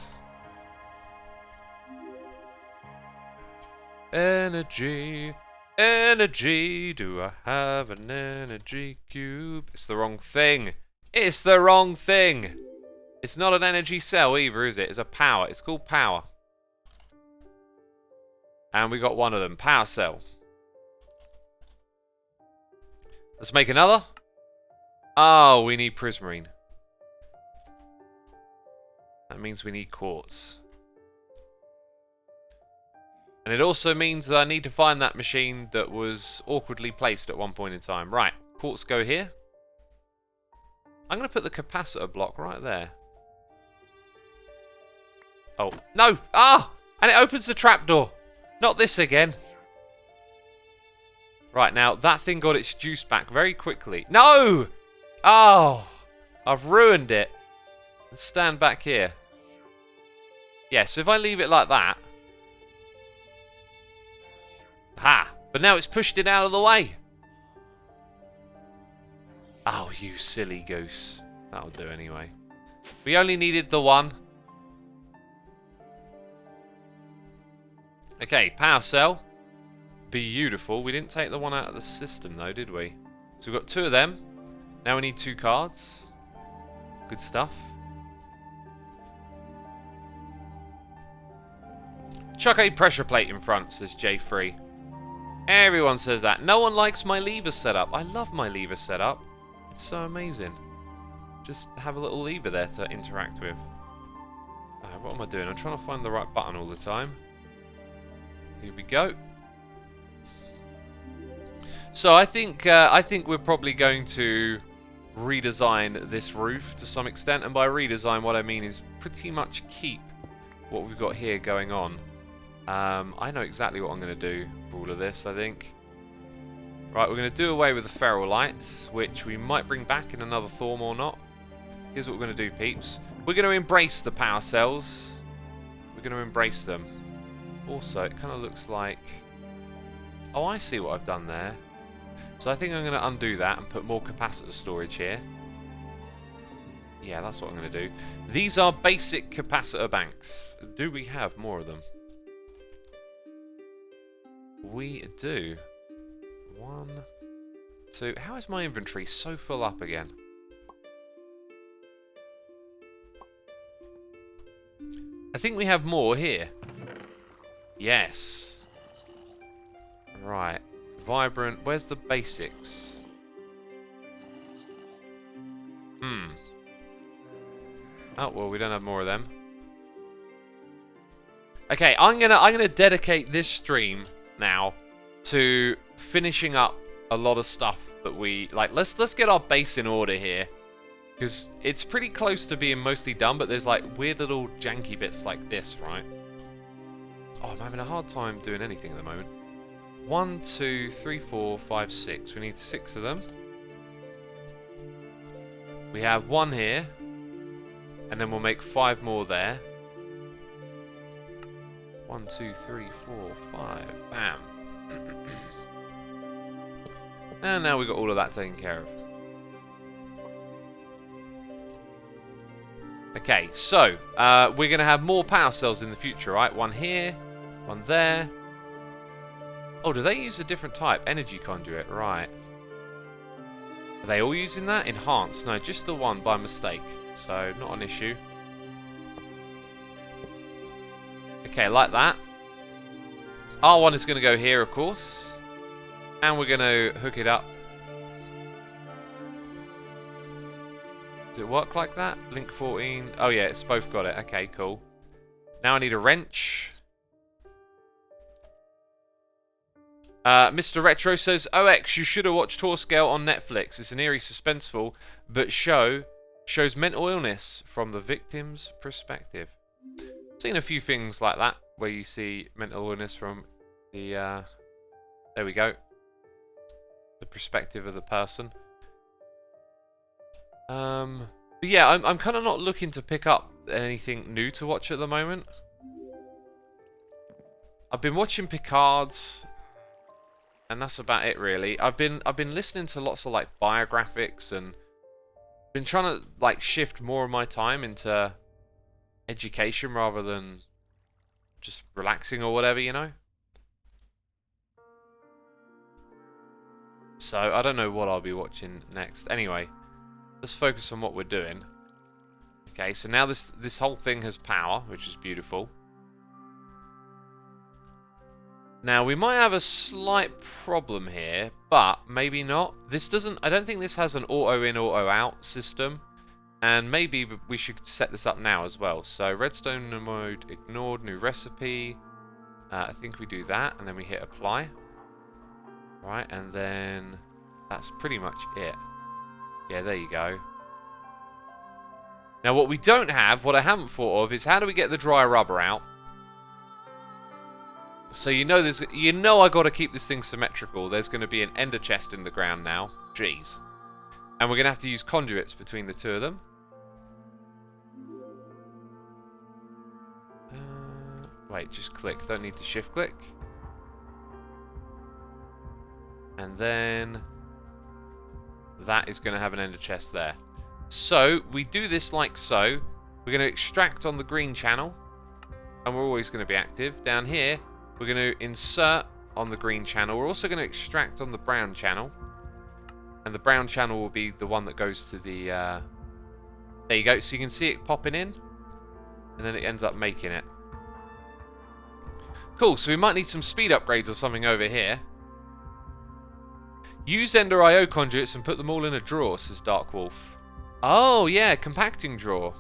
Energy, energy, do I have an energy cube? It's the wrong thing. It's the wrong thing. It's not an energy cell either, is it? It's a power. It's called power. And we got one of them. Power cell. Let's make another. Oh, we need prismarine. That means we need quartz. And it also means that I need to find that machine that was awkwardly placed at one point in time. Right, quartz go here. I'm going to put the capacitor block right there. Oh, no! Ah! And it opens the trapdoor. Not this again. Right, now, that thing got its juice back very quickly. No! Oh! I've ruined it. Let's stand back here. Yeah, so if I leave it like that... Ha! But now it's pushed it out of the way. Oh, you silly goose. That'll do anyway. We only needed the one. Okay, power cell. Beautiful. We didn't take the one out of the system though, did we? So we've got two of them. Now we need two cards. Good stuff. Chuck a pressure plate in front, says J3. Everyone says that. No one likes my lever setup. I love my lever setup. It's so amazing. Just have a little lever there to interact with. What am I doing? I'm trying to find the right button all the time. Here we go. So I think we're probably going to redesign this roof to some extent, and by redesign what I mean is pretty much keep what we've got here going on. I know exactly what I'm going to do for all of this, I think. Right, we're going to do away with the feral lights, which we might bring back in another Thorm or not. Here's what we're going to do, peeps. We're going to embrace the power cells. We're going to embrace them. Also, it kind of looks like... Oh, I see what I've done there. So I think I'm going to undo that and put more capacitor storage here. Yeah, that's what I'm going to do. These are basic capacitor banks. Do we have more of them? We do. 1, 2... How is my inventory so full up again? I think we have more here. Yes. Right. Vibrant. Where's the basics? Oh, well, we don't have more of them. Okay, I'm gonna dedicate this stream now to finishing up a lot of stuff that we like. Let's get our base in order here, because it's pretty close to being mostly done, but there's like weird little janky bits like this, right? Oh, I'm having a hard time doing anything at the moment. 1, 2, 3, 4, 5, 6. We need 6 of them. We have 1 here, and then we'll make 5 more there. 1, 2, 3, 4, 5. Bam. And now we've got all of that taken care of. Okay, so we're going to have more power cells in the future, right? 1 here, 1 there. Oh, do they use a different type? Energy conduit, right. Are they all using that? Enhanced? No, just the one by mistake. So, not an issue. Okay, like that. R1 is going to go here, of course. And we're going to hook it up. Does it work like that? Link 14. Oh yeah, it's both got it. Okay, cool. Now I need a wrench. Mr. Retro says, OX, you should have watched Scale on Netflix. It's an eerie, suspenseful, but shows mental illness from the victim's perspective. I've seen a few things like that, where you see mental illness from the, there we go, the perspective of the person. But yeah, I'm kind of not looking to pick up anything new to watch at the moment. I've been watching Picard, and that's about it really. I've been listening to lots of like biographics, and been trying to like shift more of my time into education rather than just relaxing or whatever, you know. So I don't know what I'll be watching next. Anyway, let's focus on what we're doing. Okay, so now this whole thing has power, which is beautiful. Now, we might have a slight problem here, but maybe not. This doesn't... I don't think this has an auto-in, auto-out system. And maybe we should set this up now as well. So, redstone mode ignored, new recipe. I think we do that, and then we hit apply. Right, and then... that's pretty much it. Yeah, there you go. Now, what we don't have, what I haven't thought of, is how do we get the dry rubber out? So you know I got to keep this thing symmetrical. There's going to be an ender chest in the ground now. Jeez. And we're going to have to use conduits between the two of them. Wait, just click. Don't need to shift click. And then that is going to have an ender chest there. So we do this like so. We're going to extract on the green channel, and we're always going to be active. Down here, we're going to insert on the green channel. We're also going to extract on the brown channel. And the brown channel will be the one that goes to the... there you go. So you can see it popping in. And then it ends up making it. Cool. So we might need some speed upgrades or something over here. Use Ender IO conduits and put them all in a drawer, says Dark Wolf. Oh, yeah. Compacting drawer.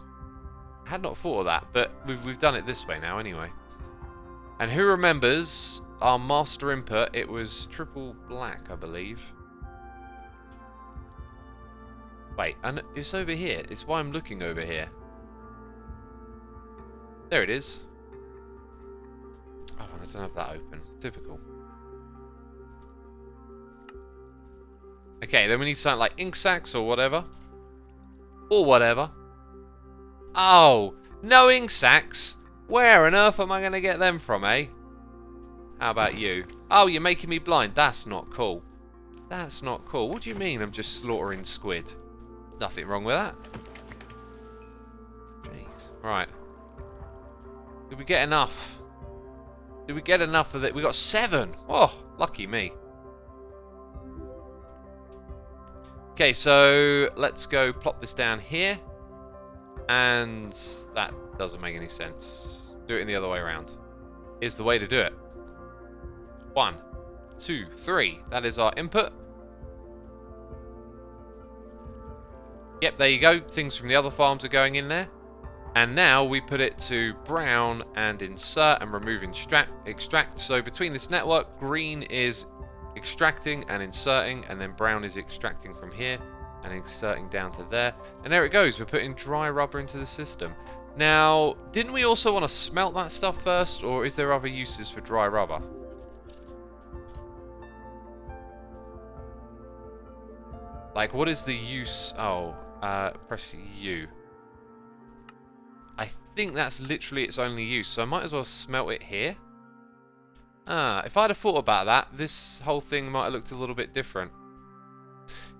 I had not thought of that. But we've done it this way now anyway. And who remembers our master input? It was triple black, I believe. Wait, and it's over here. It's why I'm looking over here. There it is. Oh, I don't have that open. Typical. Okay, then we need something like ink sacs or whatever. Or whatever. Oh, no ink sacs. Where on earth am I going to get them from, eh? How about you? Oh, you're making me blind. That's not cool. That's not cool. What do you mean I'm just slaughtering squid? Nothing wrong with that. Jeez. Right. Did we get enough? Did we get enough of it? We got 7. Oh, lucky me. Okay, so let's go plop this down here. And that doesn't make any sense. Do it in the other way around. Here's the way to do it. 1, 2, 3. That is our input. Yep, there you go. Things from the other farms are going in there. And now we put it to brown and insert and remove extract. So between this network, green is extracting and inserting, and then brown is extracting from here and inserting down to there. And there it goes. We're putting dry rubber into the system. Now, didn't we also want to smelt that stuff first, or is there other uses for dry rubber? Like, what is the use? Oh, press U. I think that's literally its only use, so I might as well smelt it here. Ah, if I'd have thought about that, this whole thing might have looked a little bit different.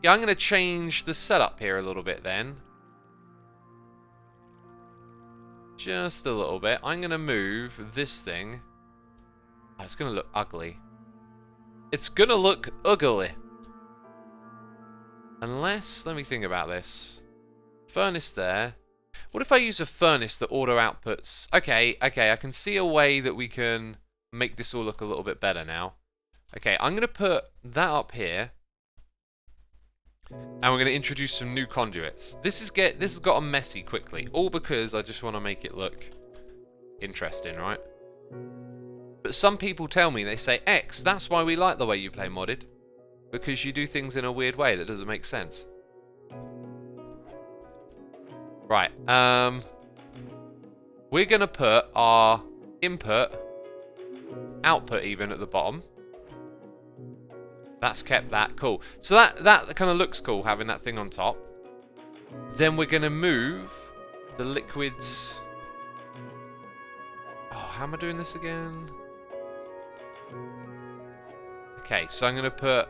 Yeah, I'm going to change the setup here a little bit then. Just a little bit. I'm going to move this thing. Oh, it's going to look ugly. It's going to look ugly. Unless, let me think about this. Furnace there. What if I use a furnace that auto outputs? Okay, I can see a way that we can make this all look a little bit better now. Okay, I'm going to put that up here. And we're going to introduce some new conduits. This has gotten messy quickly. All because I just want to make it look interesting, right? But some people tell me, they say, X, that's why we like the way you play modded. Because you do things in a weird way that doesn't make sense. Right, we're going to put our input, output even at the bottom. That's kept that. Cool. So that kind of looks cool, having that thing on top. Then we're going to move the liquids. Oh, how am I doing this again? Okay, so I'm going to put...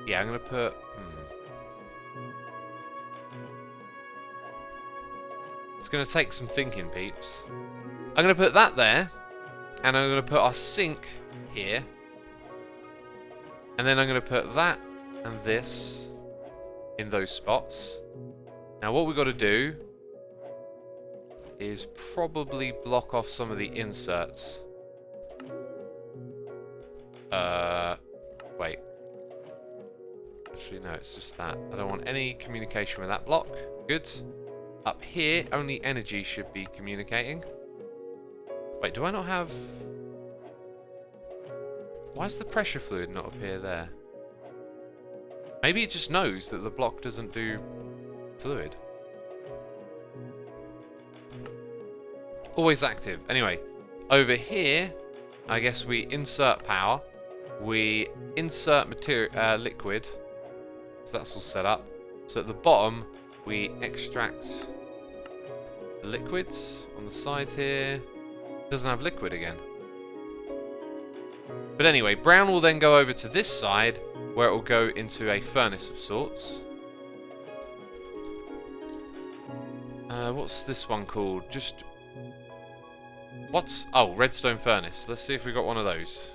Yeah, I'm going to put... It's going to take some thinking, peeps. I'm going to put that there, and I'm going to put our sink here, and then I'm going to put that and this in those spots. Now what we've got to do is probably block off some of the inserts. Wait. Actually, no, it's just that. I don't want any communication with that block. Good. Up here, only energy should be communicating. Wait, do I not have... Why does the pressure fluid not appear there? Maybe it just knows that the block doesn't do fluid. Always active. Anyway, over here, I guess we insert power. We insert material, liquid. So that's all set up. So at the bottom, we extract the liquids on the side here. Doesn't have liquid again. But anyway, brown will then go over to this side where it will go into a furnace of sorts. What's this one called? Just... What? Oh, Redstone Furnace. Let's see if we got one of those.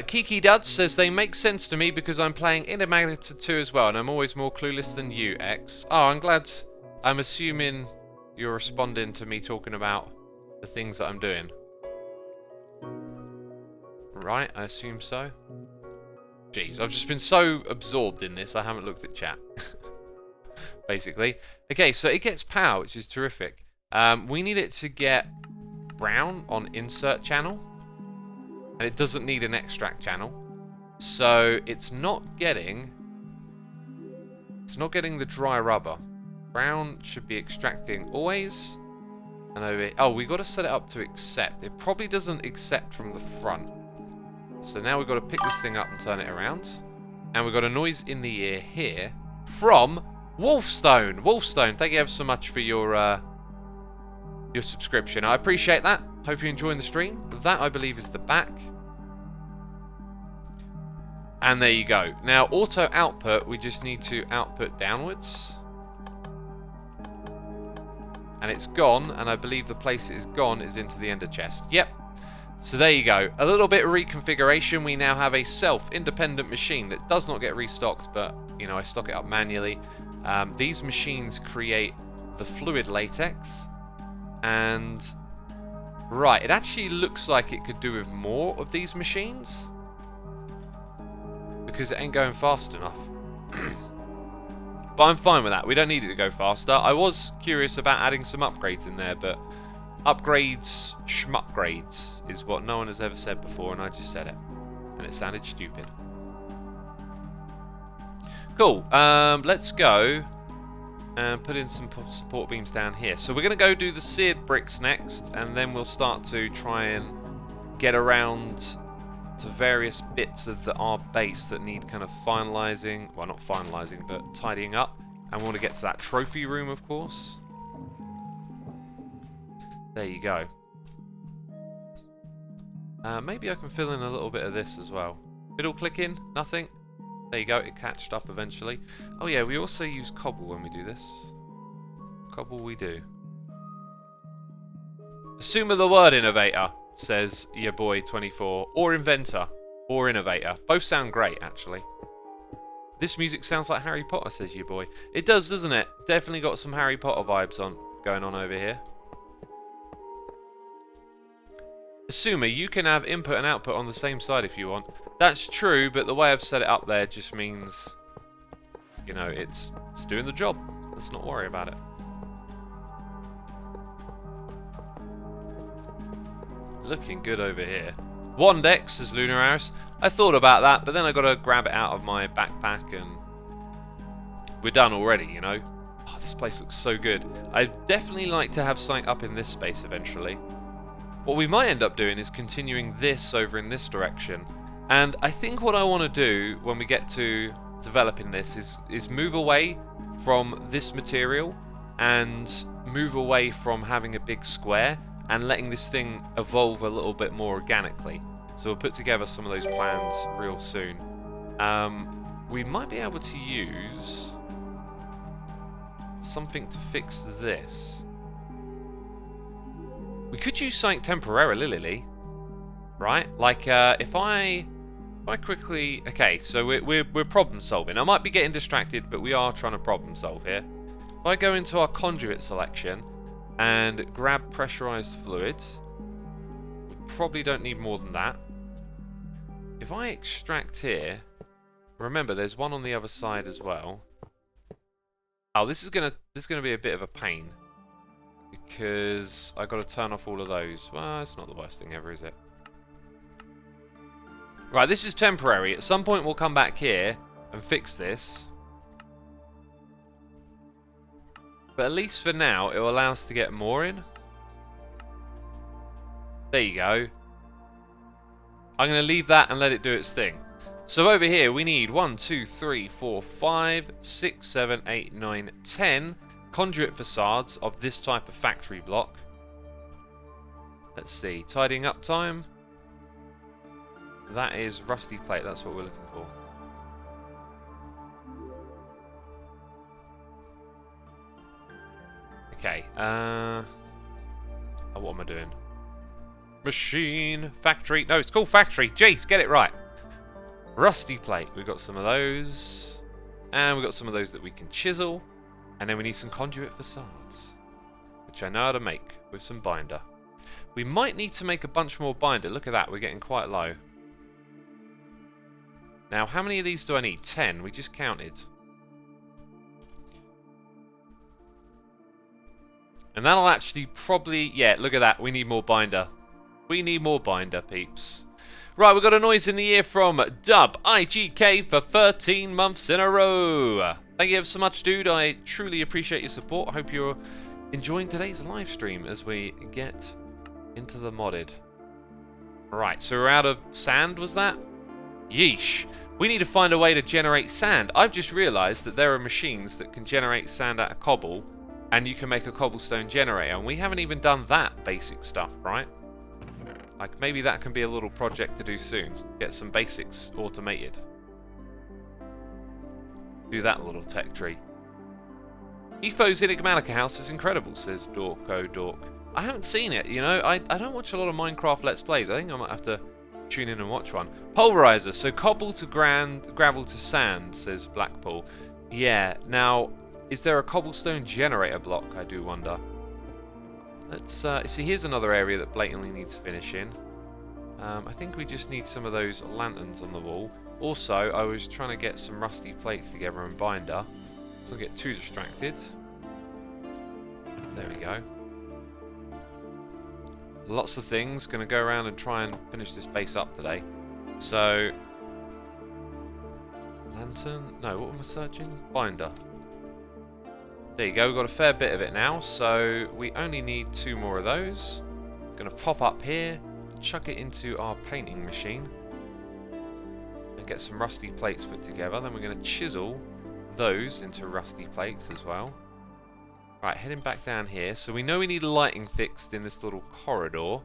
Kiki Duds says they make sense to me because I'm playing Enigmatica 2 as well, and I'm always more clueless than you, X. Oh, I'm glad. I'm assuming you're responding to me talking about the things that I'm doing. Right, I assume so. Jeez, I've just been so absorbed in this, I haven't looked at chat. Basically. Okay, so it gets power, which is terrific. We need it to get brown on insert channel. And it doesn't need an extract channel. So it's not getting the dry rubber. Brown should be extracting always. And over here, oh, we got to set it up to accept. It probably doesn't accept from the front. So now we've got to pick this thing up and turn it around. And we've got a noise in the ear here from Wolfstone. Wolfstone, thank you ever so much for your subscription. I appreciate that. Hope you're enjoying the stream. That, I believe, is the back. And there you go. Now, auto output, we just need to output downwards. And it's gone, and I believe the place it is gone is into the ender chest. Yep. So there you go. A little bit of reconfiguration. We now have a self-independent machine that does not get restocked, but, you know, I stock it up manually. These machines create the fluid latex. And, right, it actually looks like it could do with more of these machines. Because it ain't going fast enough. But I'm fine with that. We don't need it to go faster. I was curious about adding some upgrades in there, but upgrades, schmuckgrades, is what no one has ever said before, and I just said it. And it sounded stupid. Cool. Let's go and put in some support beams down here. So we're going to go do the seared bricks next, and then we'll start to try and get around to various bits of our base that need kind of finalizing. Well, not finalizing, but tidying up. And we want to get to that trophy room, of course. There you go. Maybe I can fill in a little bit of this as well. Middle click in, nothing. There you go, it catched up eventually. Oh yeah, we also use cobble when we do this. Cobble we do. Assume the word innovator, says your boy 24. Or inventor. Or innovator. Both sound great, actually. This music sounds like Harry Potter, says your boy. It does, doesn't it? Definitely got some Harry Potter vibes going on over here. Assuma, you can have input and output on the same side if you want. That's true, but the way I've set it up there just means, you know, it's doing the job. Let's not worry about it. Looking good over here. Wandex, says Lunar Aris. I thought about that, but then I got to grab it out of my backpack and we're done already, you know. Oh, this place looks so good. I'd definitely like to have something up in this space eventually. What we might end up doing is continuing this over in this direction. And I think what I want to do when we get to developing this is move away from this material and move away from having a big square and letting this thing evolve a little bit more organically. So we'll put together some of those plans real soon. We might be able to use something to fix this. We could use something temporarily, right? Like if I quickly, okay, so we're problem solving. I might be getting distracted, but we are trying to problem solve here. If I go into our conduit selection and grab pressurized fluid, we probably don't need more than that. If I extract here, remember there's one on the other side as well. Oh, this is gonna be a bit of a pain because I got to turn off all of those. Well, it's not the worst thing ever, is it? Right, this is temporary. At some point we'll come back here and fix this. But at least for now, it will allow us to get more in. There you go. I'm going to leave that and let it do its thing. So over here, we need 1, 2, 3, 4, 5, 6, 7, 8, 9, 10 conduit facades of this type of factory block. Let's see. Tidying up time. That is rusty plate. That's what we're looking for. Okay, oh, what am I doing? Machine, factory. No, it's called factory. Jeez, get it right. Rusty plate. We've got some of those. And we've got some of those that we can chisel. And then we need some conduit facades, which I know how to make with some binder. We might need to make a bunch more binder. Look at that. We're getting quite low. Now, how many of these do I need? 10. We just counted. And that'll actually probably... Yeah, look at that. We need more binder. We need more binder, peeps. Right, we've got a noise in the ear from DubIGK for 13 months in a row. Thank you ever so much, dude. I truly appreciate your support. I hope you're enjoying today's live stream as we get into the modded. Right, so we're out of sand, was that? Yeesh. We need to find a way to generate sand. I've just realised that there are machines that can generate sand out of cobble. And you can make a cobblestone generator. And we haven't even done that basic stuff, right? Like, maybe that can be a little project to do soon. Get some basics automated. Do that little tech tree. Efo's Enigmatica house is incredible, says Dorko Dork. I haven't seen it, you know. I don't watch a lot of Minecraft Let's Plays. I think I might have to tune in and watch one. Pulverizer. So cobble to gravel to sand, says Blackpool. Yeah, now... Is there a cobblestone generator block, I do wonder. Let's see, here's another area that blatantly needs finishing. I think we just need some of those lanterns on the wall. Also, I was trying to get some rusty plates together and binder. So don't get too distracted. There we go. Lots of things. Going to go around and try and finish this base up today. So... Lantern? No, what am I searching? Binder. There you go, we've got a fair bit of it now, so we only need 2 more of those. Going to pop up here, chuck it into our painting machine, and get some rusty plates put together. Then we're going to chisel those into rusty plates as well. Right, heading back down here. So we know we need lighting fixed in this little corridor.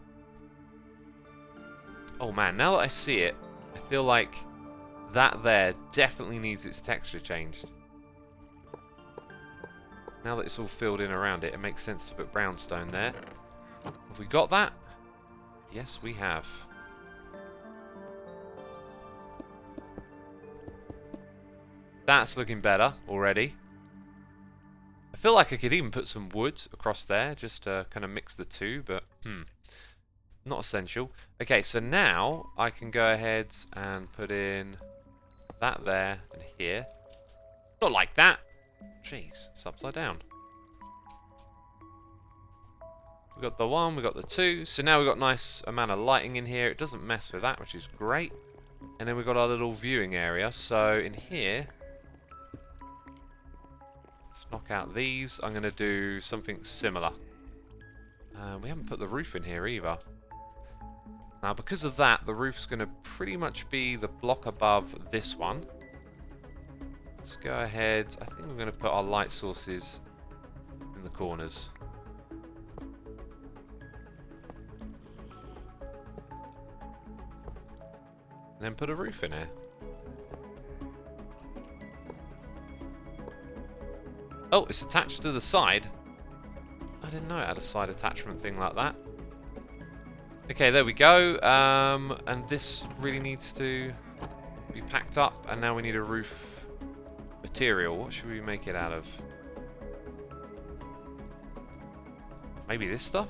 Oh man, now that I see it, I feel like that there definitely needs its texture changed. Now that it's all filled in around it, it makes sense to put brownstone there. Have we got that? Yes, we have. That's looking better already. I feel like I could even put some wood across there just to kind of mix the two, but not essential. Okay, so now I can go ahead and put in that there and here. Not like that. Jeez, it's upside down. We've got the 1, we've got the 2. So now we've got nice amount of lighting in here. It doesn't mess with that, which is great. And then we've got our little viewing area. So in here, let's knock out these. I'm going to do something similar. We haven't put the roof in here either. Now because of that, the roof's going to pretty much be the block above this one. Let's go ahead. I think we're going to put our light sources in the corners. And then put a roof in here. Oh, it's attached to the side. I didn't know it had a side attachment thing like that. Okay, there we go. And this really needs to be packed up. And now we need a roof material. What should we make it out of? Maybe this stuff?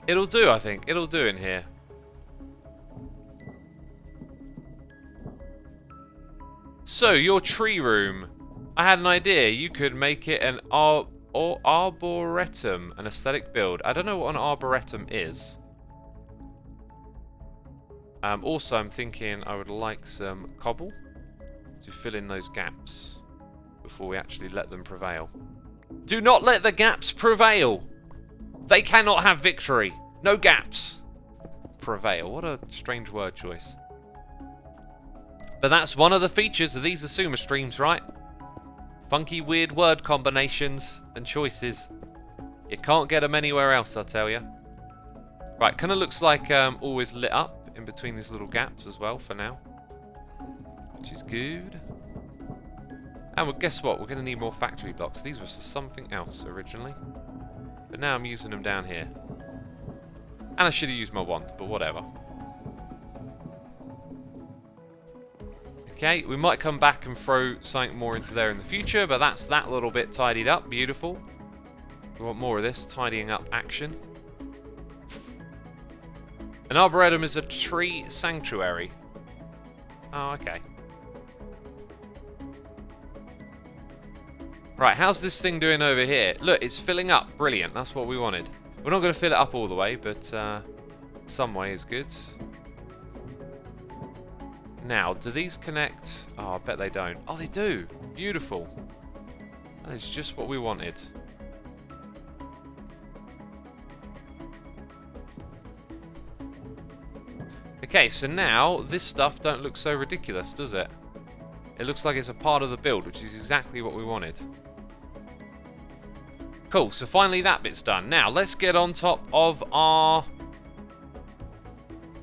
It'll do, I think. It'll do in here. So, your tree room. I had an idea. You could make it an arboretum, an aesthetic build. I don't know what an arboretum is. Also, I'm thinking I would like some cobble to fill in those gaps before we actually let them prevail. Do not let the gaps prevail! They cannot have victory. No gaps. Prevail. What a strange word choice. But that's one of the features of these Xisuma streams, right? Funky, weird word combinations and choices. You can't get them anywhere else, I'll tell you. Right, kind of looks like always lit up in between these little gaps as well for now. Which is good. And well, guess what? We're going to need more factory blocks. These were for something else originally. But now I'm using them down here. And I should have used my wand, but whatever. Okay, we might come back and throw something more into there in the future, but that's that little bit tidied up. Beautiful. We want more of this tidying up action. An arboretum is a tree sanctuary. Oh, okay. Right, how's this thing doing over here? Look, it's filling up. Brilliant. That's what we wanted. We're not going to fill it up all the way, but some way is good. Now, do these connect? Oh, I bet they don't. Oh, they do. Beautiful. That is just what we wanted. Okay, so now this stuff don't look so ridiculous, does it? It looks like it's a part of the build, which is exactly what we wanted. Cool, so finally that bit's done. Now, let's get on top of our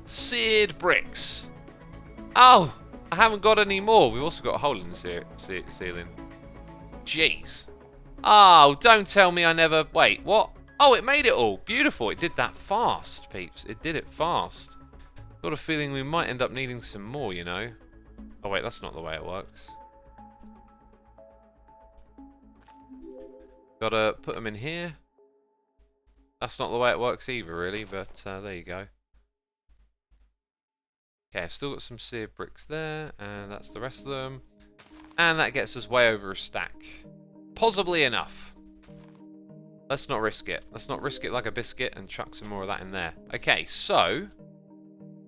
Seared Bricks. Oh, I haven't got any more. We've also got a hole in the ceiling. Jeez. Oh, don't tell me I never... Wait, what? Oh, it made it all. Beautiful. It did that fast, peeps. It did it fast. Got a feeling we might end up needing some more, you know. Oh, wait, that's not the way it works. Gotta put them in here. That's not the way it works either, really, but there you go. Okay, I've still got some seared bricks there, and that's the rest of them. And that gets us way over a stack. Possibly enough. Let's not risk it. Let's not risk it like a biscuit and chuck some more of that in there. Okay, so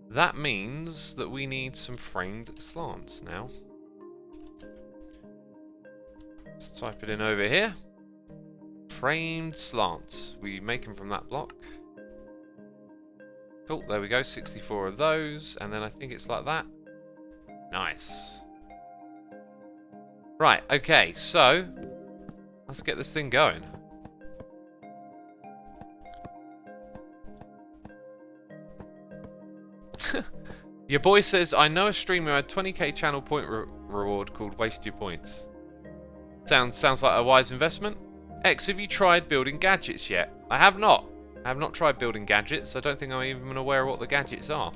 that means that we need some framed slants now. Let's type it in over here. Framed slants. We make them from that block. Cool, there we go, 64 of those, and then I think it's like that. Nice. Right, okay, so let's get this thing going. Your boy says, I know a streamer had 20k channel point reward called Waste Your Points. Sounds like a wise investment. X, have you tried building gadgets yet? I have not. I have not tried building gadgets. I don't think I'm even aware of what the gadgets are.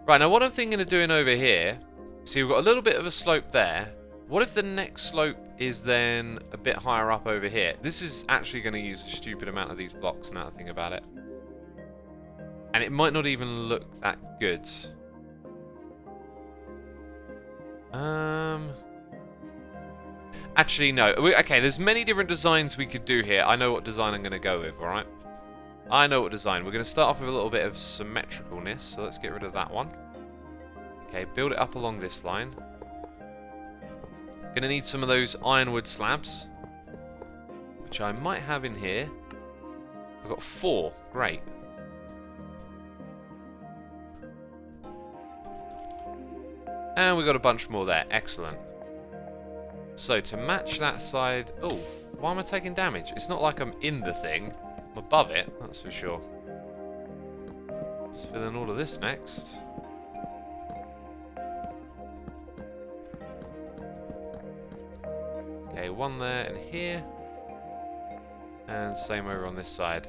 Right, now what I'm thinking of doing over here, see we've got a little bit of a slope there. What if the next slope is then a bit higher up over here? This is actually going to use a stupid amount of these blocks now that I think about it. And it might not even look that good. Actually, no. Okay, there's many different designs we could do here. I know what design I'm going to go with, alright? I know what design. We're going to start off with a little bit of symmetricalness, so let's get rid of that one. Okay, build it up along this line. Going to need some of those ironwood slabs, which I might have in here. I've got 4. Great. And we've got a bunch more there. Excellent. So, to match that side... Oh, why am I taking damage? It's not like I'm in the thing. I'm above it, that's for sure. Let's fill in all of this next. Okay, one there and here. And same over on this side.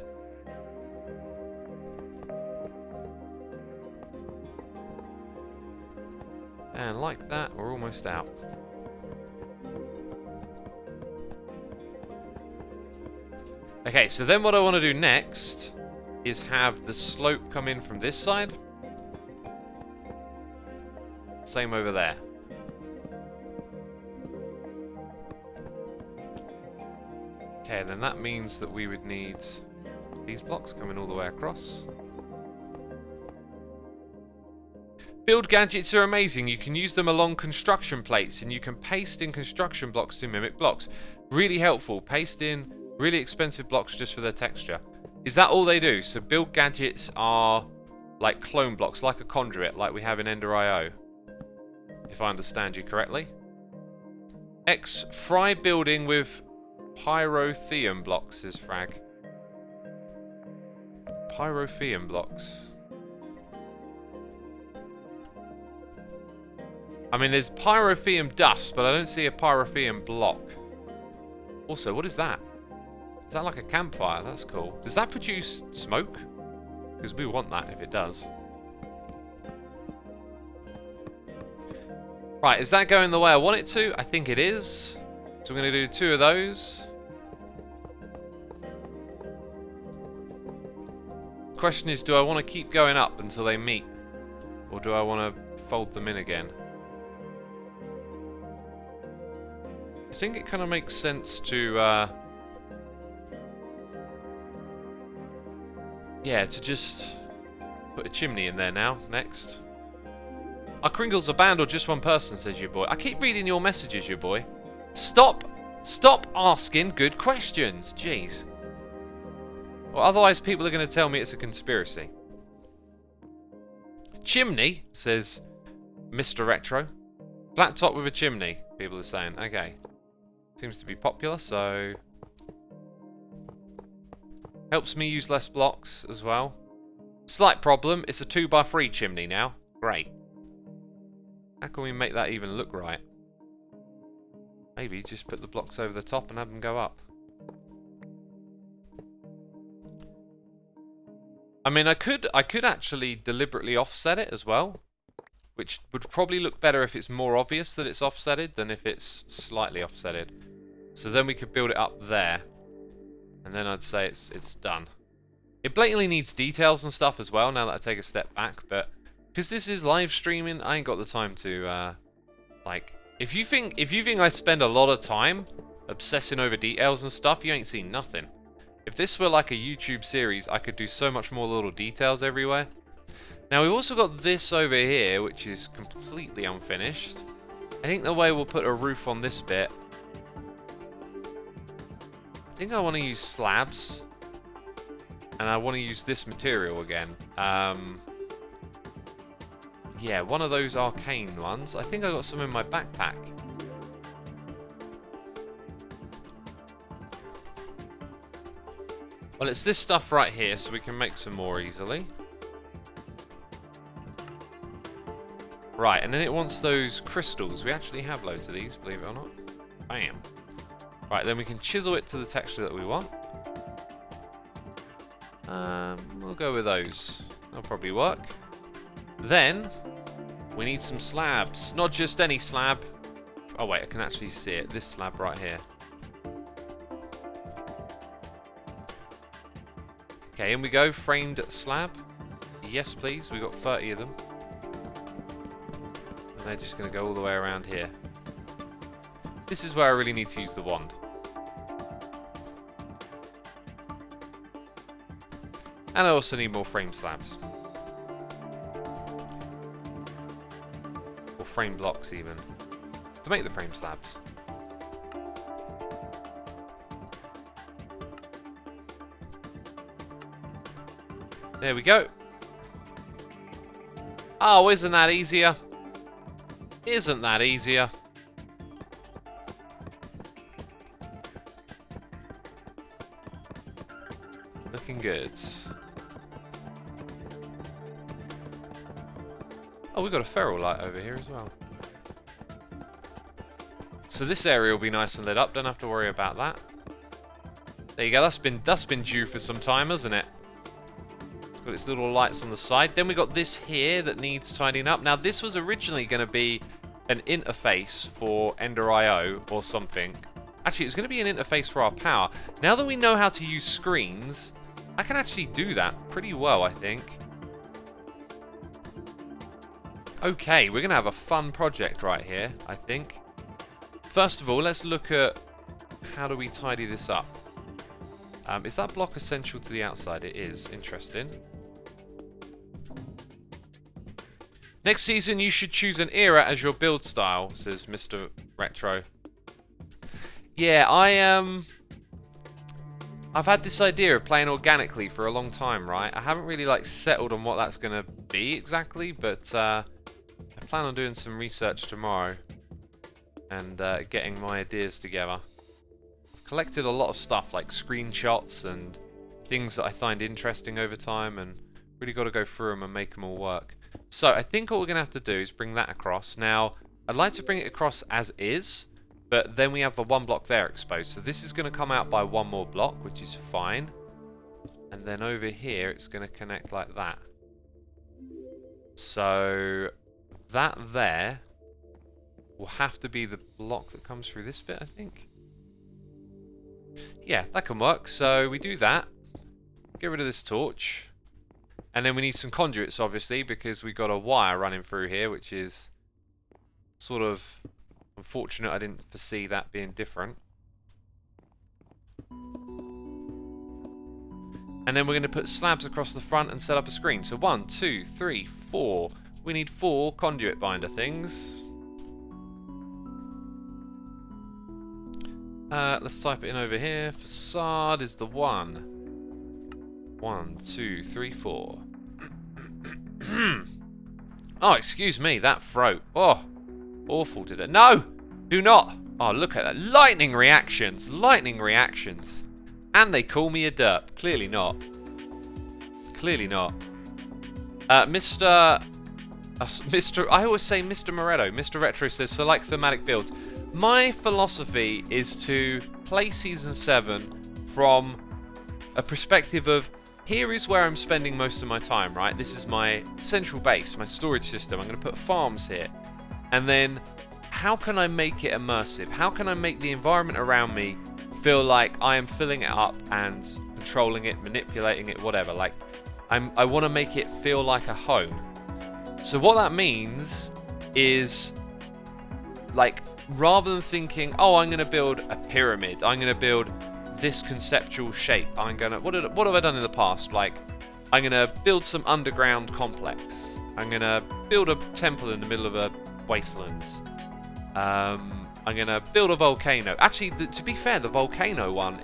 And like that, we're almost out. Okay, so then what I want to do next is have the slope come in from this side. Same over there. Okay, then that means that we would need these blocks coming all the way across. Build gadgets are amazing. You can use them along construction plates and you can paste in construction blocks to mimic blocks. Really helpful. Paste in really expensive blocks just for their texture. Is that all they do? So build gadgets are like clone blocks, like a conduit, like we have in Ender.io. If I understand you correctly. Fry building with pyrotheum blocks is frag. Pyrotheum blocks. I mean, there's pyrotheum dust, but I don't see a pyrotheum block. Also, what is that? Is that like a campfire? That's cool. Does that produce smoke? Because we want that if it does. Right, is that going the way I want it to? I think it is. So we're going to do 2 of those. Question is, do I want to keep going up until they meet? Or do I want to fold them in again? I think it kind of makes sense to... yeah, to just put a chimney in there now, next. Are Kringles a band or just one person, says your boy. I keep reading your messages, your boy. Stop asking good questions. Jeez. Well, otherwise people are going to tell me it's a conspiracy. Chimney, says Mr. Retro. Flat top with a chimney, people are saying. Okay. Seems to be popular, so... helps me use less blocks as well. Slight problem, it's a 2x3 chimney now. Great. How can we make that even look right? Maybe just put the blocks over the top and have them go up. I mean, I could actually deliberately offset it as well, which would probably look better if it's more obvious that it's offsetted than if it's slightly offsetted. So then we could build it up there. And then I'd say it's done. It blatantly needs details and stuff as well, now that I take a step back, but because this is live streaming, I ain't got the time to, like, if you think I spend a lot of time obsessing over details and stuff, you ain't seen nothing. If this were like a YouTube series, I could do so much more little details everywhere. Now, we've also got this over here, which is completely unfinished. I think the way we'll put a roof on this bit... I think I want to use slabs. And I want to use this material again. Yeah, one of those arcane ones. I think I got some in my backpack. Well, it's this stuff right here, so we can make some more easily. Right, and then it wants those crystals. We actually have loads of these, believe it or not. Bam. Right, then we can chisel it to the texture that we want. We'll go with those. That'll probably work. Then, we need some slabs. Not just any slab. Oh wait, I can actually see it. This slab right here. Okay, in we go. Framed slab. Yes, please. We've got 30 of them. And they're just going to go all the way around here. This is where I really need to use the wand. And I also need more frame slabs. Or frame blocks even. To make the frame slabs. There we go. Oh, isn't that easier? Isn't that easier? Looking good. Oh, we've got a feral light over here as well. So this area will be nice and lit up. Don't have to worry about that. There you go. That's been due for some time, hasn't it? It's got its little lights on the side. Then we got this here that needs tidying up. Now this was originally going to be an interface for Ender IO or something. Actually, it's going to be an interface for our power. Now that we know how to use screens, I can actually do that pretty well, I think. Okay, we're going to have a fun project right here, I think. First of all, let's look at how do we tidy this up. Is that block essential to the outside? It is. Interesting. Next season, you should choose an era as your build style, says Mr. Retro. Yeah, I've had this idea of playing organically for a long time, right? I haven't really settled on what that's going to be exactly, but I plan on doing some research tomorrow and getting my ideas together. I've collected a lot of stuff like screenshots and things that I find interesting over time, and really got to go through them and make them all work. So I think what we're going to have to do is bring that across. Now, I'd like to bring it across as is, but then we have the one block there exposed. So this is going to come out by one more block, which is fine. And then over here, it's going to connect like that. So that there will have to be the block that comes through this bit, I think. Yeah, that can work. So we do that. Get rid of this torch. And then we need some conduits, obviously, because we've got a wire running through here, which is sort of unfortunate. I didn't foresee that being different. And then we're going to put slabs across the front and set up a screen. So 1, 2, 3, 4. We need 4 conduit binder things. Let's type it in over here. Facade is the 1. 1, 2, 3, 4. Oh, excuse me, that throat. Oh, awful today. No, do not. Oh, look at that. Lightning reactions. Lightning reactions. And they call me a derp. Clearly not. Clearly not. Mr. I always say Mr. Moretto. Mr. Retro says, so like thematic builds. My philosophy is to play Season 7 from a perspective of, here is where I'm spending most of my time, right? This is my central base, my storage system. I'm going to put farms here. And then, how can I make it immersive? How can I make the environment around me feel like I am filling it up and controlling it, manipulating it, whatever? Like, I want to make it feel like a home. So what that means is, like, rather than thinking, oh, I'm going to build a pyramid, I'm going to build this conceptual shape, I'm going to, what have I done in the past? Like, I'm going to build some underground complex. I'm going to build a temple in the middle of a wasteland. I'm going to build a volcano. Actually, to be fair, the volcano one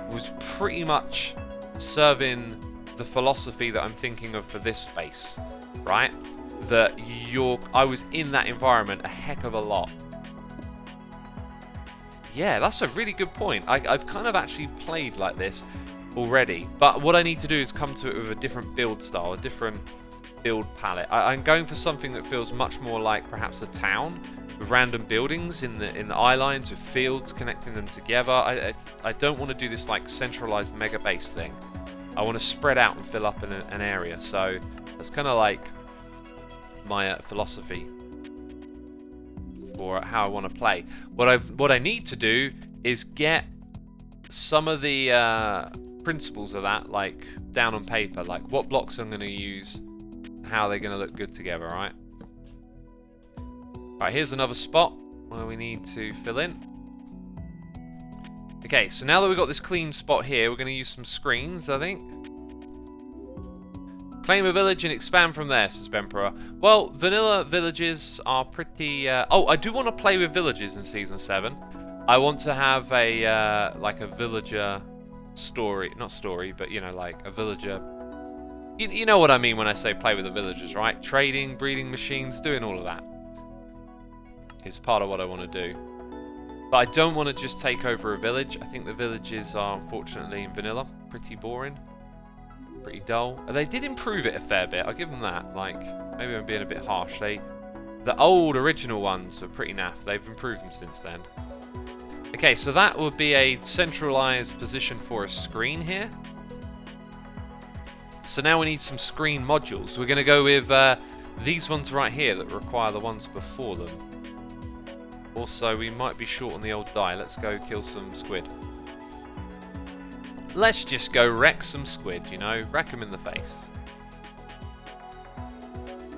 was pretty much serving the philosophy that I'm thinking of for this space, right? That I was in that environment a heck of a lot. Yeah, that's a really good point. I've kind of actually played like this already, but what I need to do is come to it with a different build style, a different build palette. I'm going for something that feels much more like perhaps a town with random buildings in the eye lines with fields connecting them together. I don't want to do this like centralized mega base thing. I want to spread out and fill up in an area. So that's kind of like my philosophy for how I want to play. What I need to do is get some of the principles of that like down on paper, like what blocks I'm going to use, how they're going to look good together, right? Right, here's another spot where we need to fill in. Okay, so now that we've got this clean spot here, we're going to use some screens, I think. Claim a village and expand from there, says Bemperor. Well, vanilla villages are pretty... Oh, I do want to play with villages in Season 7. I want to have a, like a villager story. Not story, but, you know, like a villager... You know what I mean when I say play with the villagers, right? Trading, breeding machines, doing all of that is part of what I want to do. But I don't want to just take over a village. I think the villages are, unfortunately, in vanilla, pretty boring. Pretty dull. They did improve it a fair bit, I'll give them that. Like, maybe I'm being a bit harsh. The old original ones were pretty naff. They've improved them since then. Okay, so that would be a centralized position for a screen here. So now we need some screen modules. We're going to go with these ones right here that require the ones before them. Also, we might be short on the old dye. Let's go kill some squid. Let's just go wreck some squid, you know, wreck them in the face.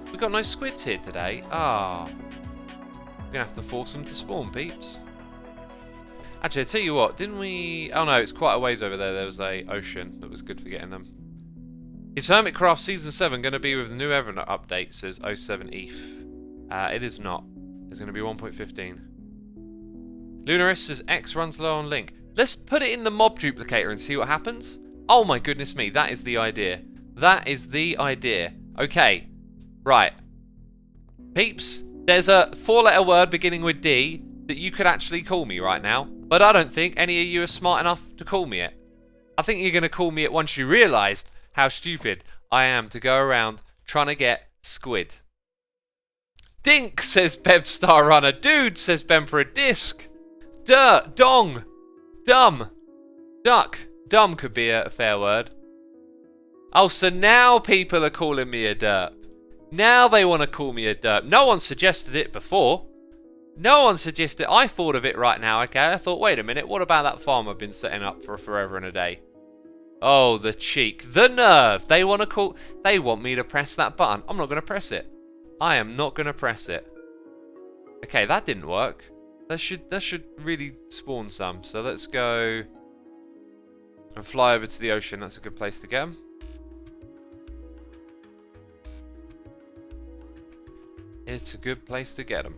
We've got no squids here today. Ah. We're going to have to force them to spawn, peeps. Actually, I tell you what, didn't we... Oh no, it's quite a ways over there. There was a ocean that was good for getting them. Is Hermitcraft Season 7 going to be with the new Evernote update, says 07ETH. It is not. It's going to be 1.15. Lunaris says X runs low on link. Let's put it in the mob duplicator and see what happens. Oh my goodness me, that is the idea. That is the idea. Okay, right. Peeps, there's a 4-letter word beginning with D that you could actually call me right now. But I don't think any of you are smart enough to call me it. I think you're going to call me it once you realised how stupid I am to go around trying to get squid. Dink, says Bevstar Runner. Dude, says Bemperor. Disc. Dirt. Dong. Dumb. Duck. Dumb could be a fair word. Oh, so now people are calling me a derp. Now they want to call me a derp. No one suggested it before. No one suggested... I thought of it right now, okay? I thought, wait a minute, what about that farm I've been setting up for forever and a day? Oh, the cheek. The nerve. They want to call... They want me to press that button. I'm not going to press it. I am not going to press it. Okay, that didn't work. That should really spawn some. So let's go and fly over to the ocean. That's a good place to get them. It's a good place to get them.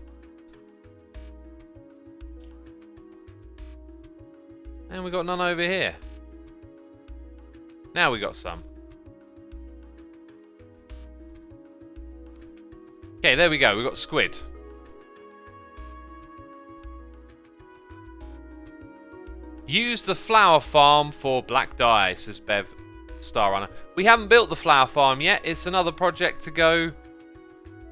And we got none over here. Now we got some. Okay, there we go. We got squid. Use the flower farm for black dye, says Bev Starrunner. We haven't built the flower farm yet. It's another project to go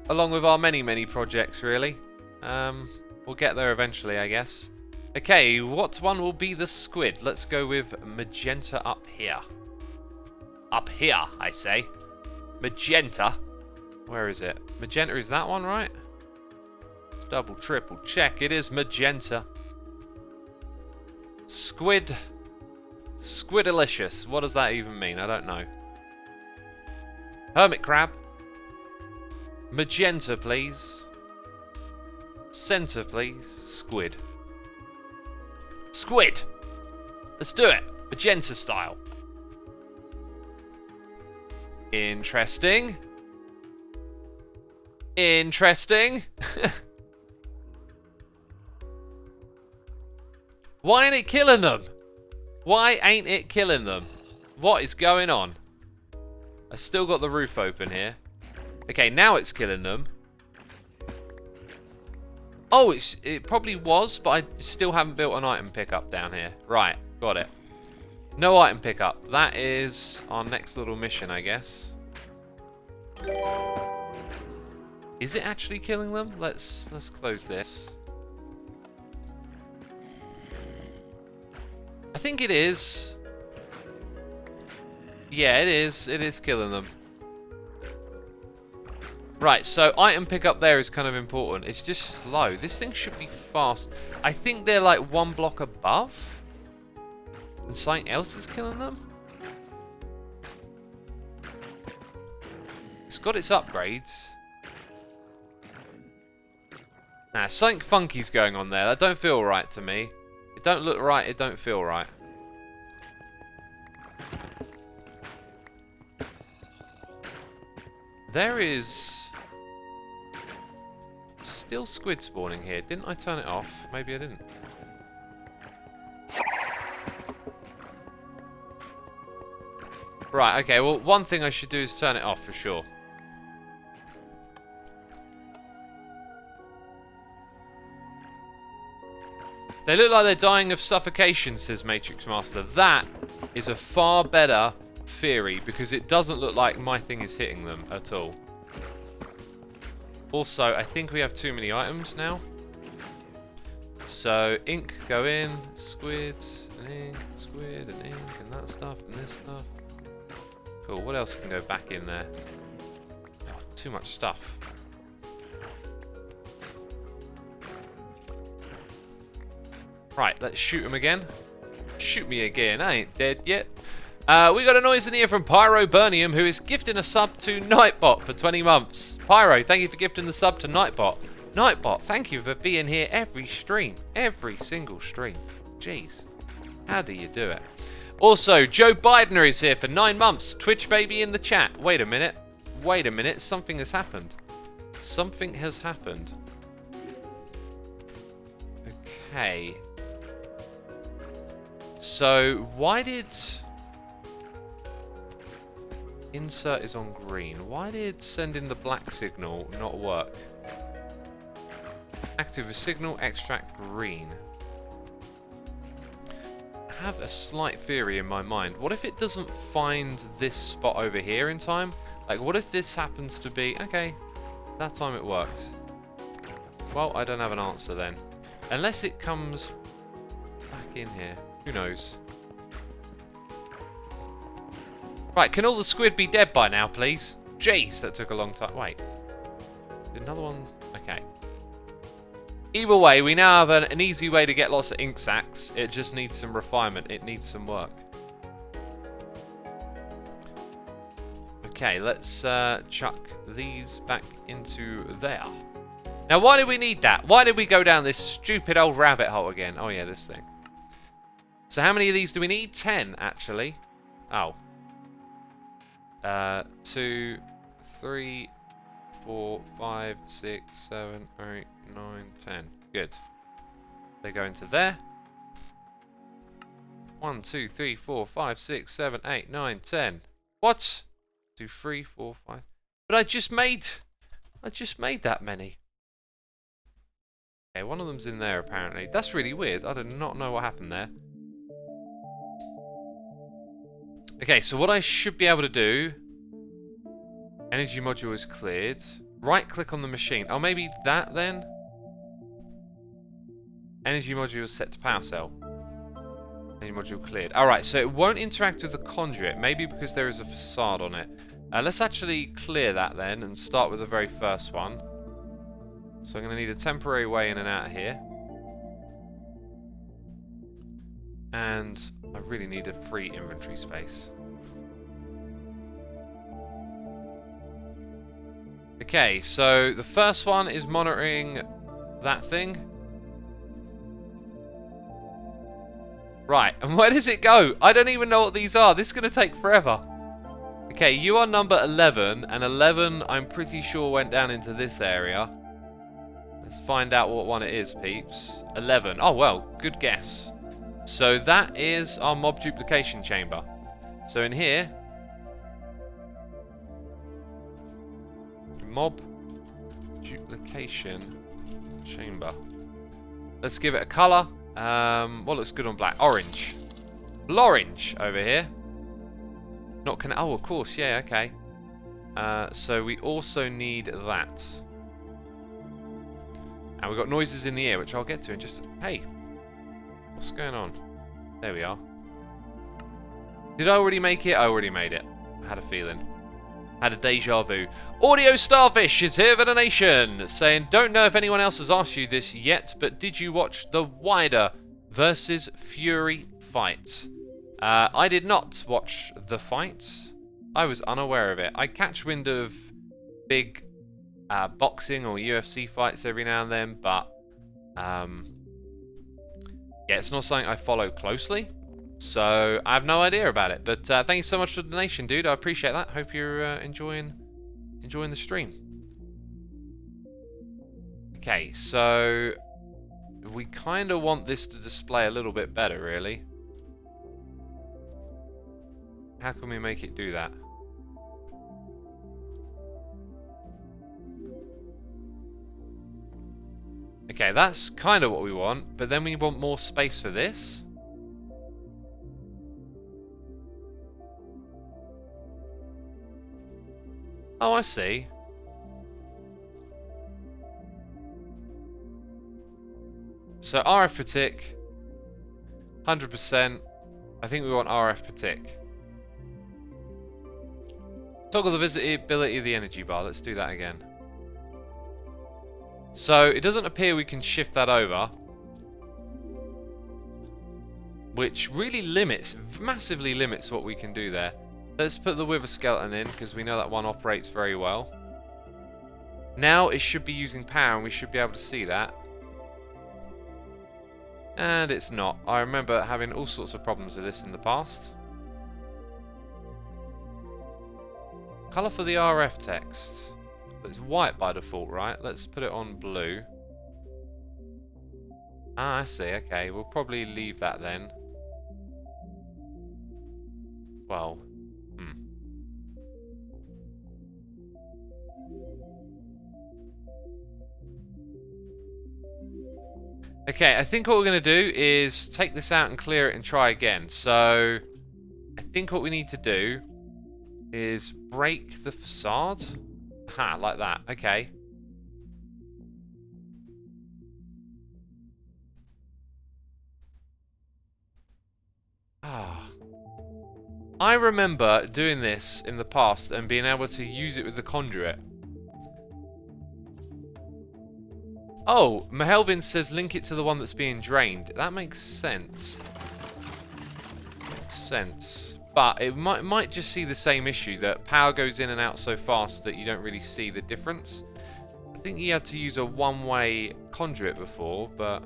along with our many, many projects, really. We'll get there eventually, I guess. Okay, what one will be the squid? Let's go with magenta up here. Up here, I say. Magenta. Where is it? Magenta is that one, right? Double, triple check. It is magenta. Squid. Squidalicious. What does that even mean? I don't know. Hermit crab. Magenta, please. Center, please. Squid. Squid! Let's do it. Magenta style. Interesting. Interesting. Why ain't it killing them? Why ain't it killing them? What is going on? I still got the roof open here. Okay, now it's killing them. Oh, it probably was, but I still haven't built an item pickup down here. Right, got it. No item pickup. That is our next little mission, I guess. Is it actually killing them? Let's close this. I think it is. Yeah, it is. It is killing them. Right, so item pickup there is kind of important. It's just slow. This thing should be fast. I think they're like one block above. And something else is killing them. It's got its upgrades. Nah, something funky's going on there. That don't feel right to me. It don't look right. It don't feel right. There is still squid spawning here. Didn't I turn it off? Maybe I didn't. Right, okay, well, one thing I should do is turn it off for sure. They look like they're dying of suffocation, says Matrix Master. That is a far better theory, because it doesn't look like my thing is hitting them at all. Also, I think we have too many items now. So, ink, go in, squid, and ink, and that stuff, and this stuff. Cool, what else can go back in there? Oh, too much stuff. Right, let's shoot him again. Shoot me again, I ain't dead yet. We got a noise in here from Pyro Burnium, who is gifting a sub to Nightbot for 20 months. Pyro, thank you for gifting the sub to Nightbot. Nightbot, thank you for being here every stream. Every single stream. Jeez. How do you do it? Also, Joe Bidener is here for 9 months. Twitch baby in the chat. Wait a minute. Wait a minute. Something has happened. Something has happened. Okay. So, why did... Insert is on green. Why did sending the black signal not work? Active a signal, extract green. I have a slight theory in my mind. What if it doesn't find this spot over here in time? Like, what if this happens to be... Okay, that time it worked. Well, I don't have an answer then. Unless it comes back in here. Who knows? Right, can all the squid be dead by now, please? Jeez, that took a long time. Wait. Did another one... Okay. Either way, we now have an easy way to get lots of ink sacks. It just needs some refinement. It needs some work. Okay, let's chuck these back into there. Now, why did we need that? Why did we go down this stupid old rabbit hole again? Oh, yeah, this thing. So how many of these do we need? 10, actually. Oh. 2, 3, 4, 5, 6, 7, 8, 9, 10. Good. They go into there. 1, 2, 3, 4, 5, 6, 7, 8, 9, 10. What? 2, 3, 4, 5. But I just made that many. Okay, one of them's in there apparently. That's really weird. I do not know what happened there. Okay, so what I should be able to do... Energy module is cleared. Right click on the machine. Oh, maybe that then? Energy module is set to power cell. Energy module cleared. Alright, so it won't interact with the conduit. Maybe because there is a facade on it. Let's actually clear that then and start with the very first one. So I'm going to need a temporary way in and out of here. And I really need a free inventory space. Okay, so the first one is monitoring that thing. Right, and where does it go? I don't even know what these are. This is going to take forever. Okay, you are number 11, and 11 I'm pretty sure went down into this area. Let's find out what one it is, peeps. 11. Oh, well, good guess. So that is our mob duplication chamber. So in here... Mob duplication chamber. Let's give it a colour. What looks good on black? Orange. Orange over here. Not can. Oh, of course. Yeah. Okay. So we also need that. And we've got noises in the air, which I'll get to in just... Hey! What's going on? There we are. Did I already make it? I already made it. I had a feeling. Had a deja vu. Audio Starfish is here for the nation, saying, don't know if anyone else has asked you this yet, but did you watch the Wider versus Fury fight? I did not watch the fight. I was unaware of it. I catch wind of big boxing or UFC fights every now and then, but yeah, it's not something I follow closely. So I have no idea about it, but thank you so much for the donation, dude. I appreciate that. Hope you're enjoying the stream. Okay, so we kind of want this to display a little bit better, really. How can we make it do that? Okay, that's kind of what we want, but then we want more space for this. Oh, I see. So RF per tick, 100%. I think we want RF per tick. Toggle the visibility of the energy bar. Let's do that again. So it doesn't appear we can shift that over, which really limits, massively limits what we can do there. Let's put the Wither Skeleton in, because we know that one operates very well. Now it should be using power, and we should be able to see that. And it's not. I remember having all sorts of problems with this in the past. Colour for the RF text. It's white by default, right? Let's put it on blue. Ah, I see. Okay, we'll probably leave that then. Well... Okay, I think what we're going to do is take this out and clear it and try again. So, I think what we need to do is break the facade. Ha, like that. Okay. Ah. I remember doing this in the past and being able to use it with the conduit. Oh, Mahelvin says link it to the one that's being drained. That makes sense. Makes sense. But it might just see the same issue, that power goes in and out so fast that you don't really see the difference. I think you had to use a one-way conduit before, but...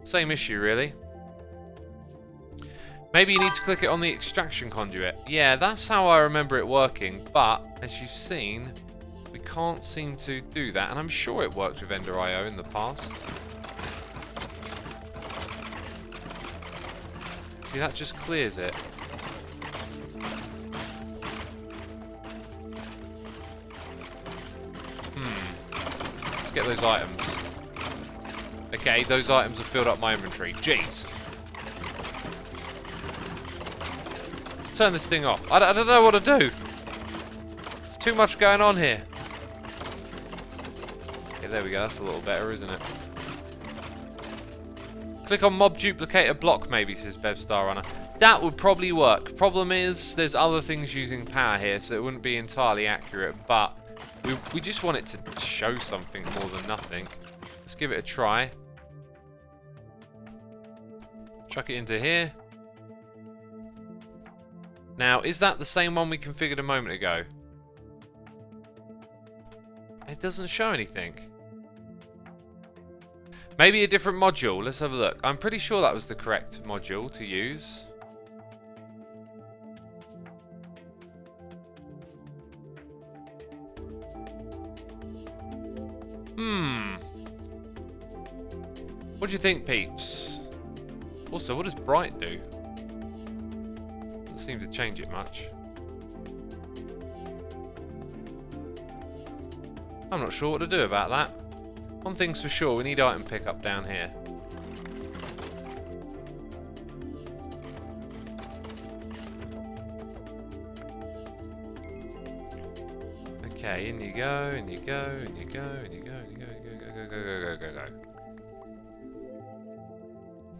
same issue, really. Maybe you need to click it on the extraction conduit. Yeah, that's how I remember it working, but, as you've seen... we can't seem to do that, and I'm sure it worked with Ender IO in the past. See, that just clears it. Let's get those items. Okay, those items have filled up my inventory. Jeez. Let's turn this thing off. I don't know what to do. There's too much going on here. Okay, there we go. That's a little better, isn't it? Click on mob duplicator block, maybe, says Bevstar Runner. That would probably work. Problem is, there's other things using power here, so it wouldn't be entirely accurate, but we just want it to show something more than nothing. Let's give it a try. Chuck it into here. Now, is that the same one we configured a moment ago? It doesn't show anything. Maybe a different module. Let's have a look. I'm pretty sure that was the correct module to use. What do you think, peeps? Also, what does bright do? Doesn't seem to change it much. I'm not sure what to do about that. One thing's for sure, we need item pickup down here. Okay, in you go, in you go, in you go, in you go, in you go, go, go, go, go, go, go, go, go.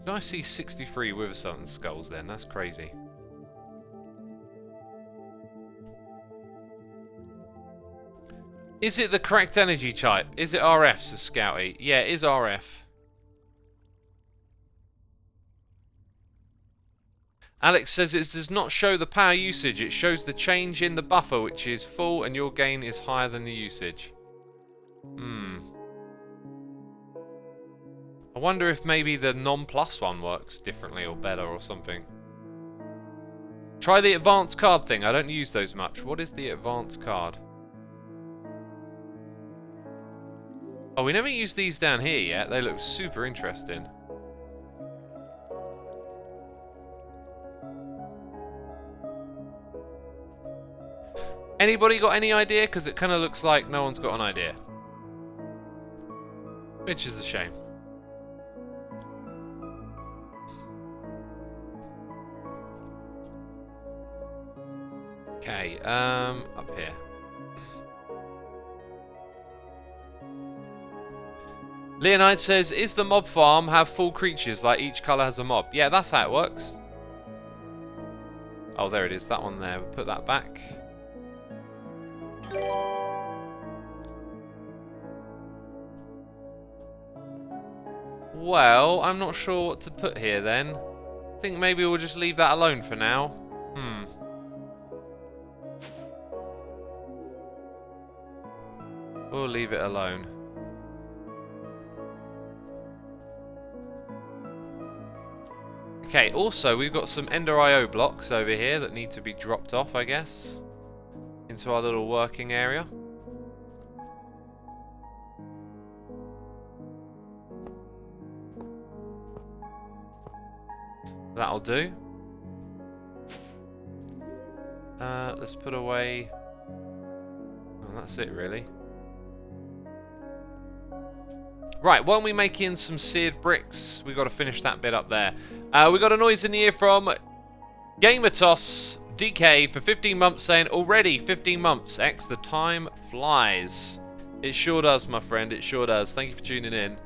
Did I see 63 Witherstone skulls then? That's crazy. Is it the correct energy type? Is it RF, says Scouty? Yeah, it is RF. Alex says it does not show the power usage. It shows the change in the buffer, which is full, and your gain is higher than the usage. I wonder if maybe the non-plus one works differently or better or something. Try the advanced card thing. I don't use those much. What is the advanced card? Oh, we never used these down here yet. They look super interesting. Anybody got any idea? Because it kind of looks like no one's got an idea. Which is a shame. Okay, up here. Leonide says, is the mob farm have full creatures, like each colour has a mob? Yeah, that's how it works. Oh, there it is, that one there. We'll put that back. Well, I'm not sure what to put here then. I think maybe we'll just leave that alone for now. We'll leave it alone. Okay, also we've got some Ender IO blocks over here that need to be dropped off, I guess, into our little working area. That'll do. Let's put away... Oh, that's it really. Right, while we make in some seared bricks, we've got to finish that bit up there. We got a noise in the ear from Gamertos DK for 15 months saying, already 15 months, X, the time flies. It sure does, my friend, it sure does. Thank you for tuning in.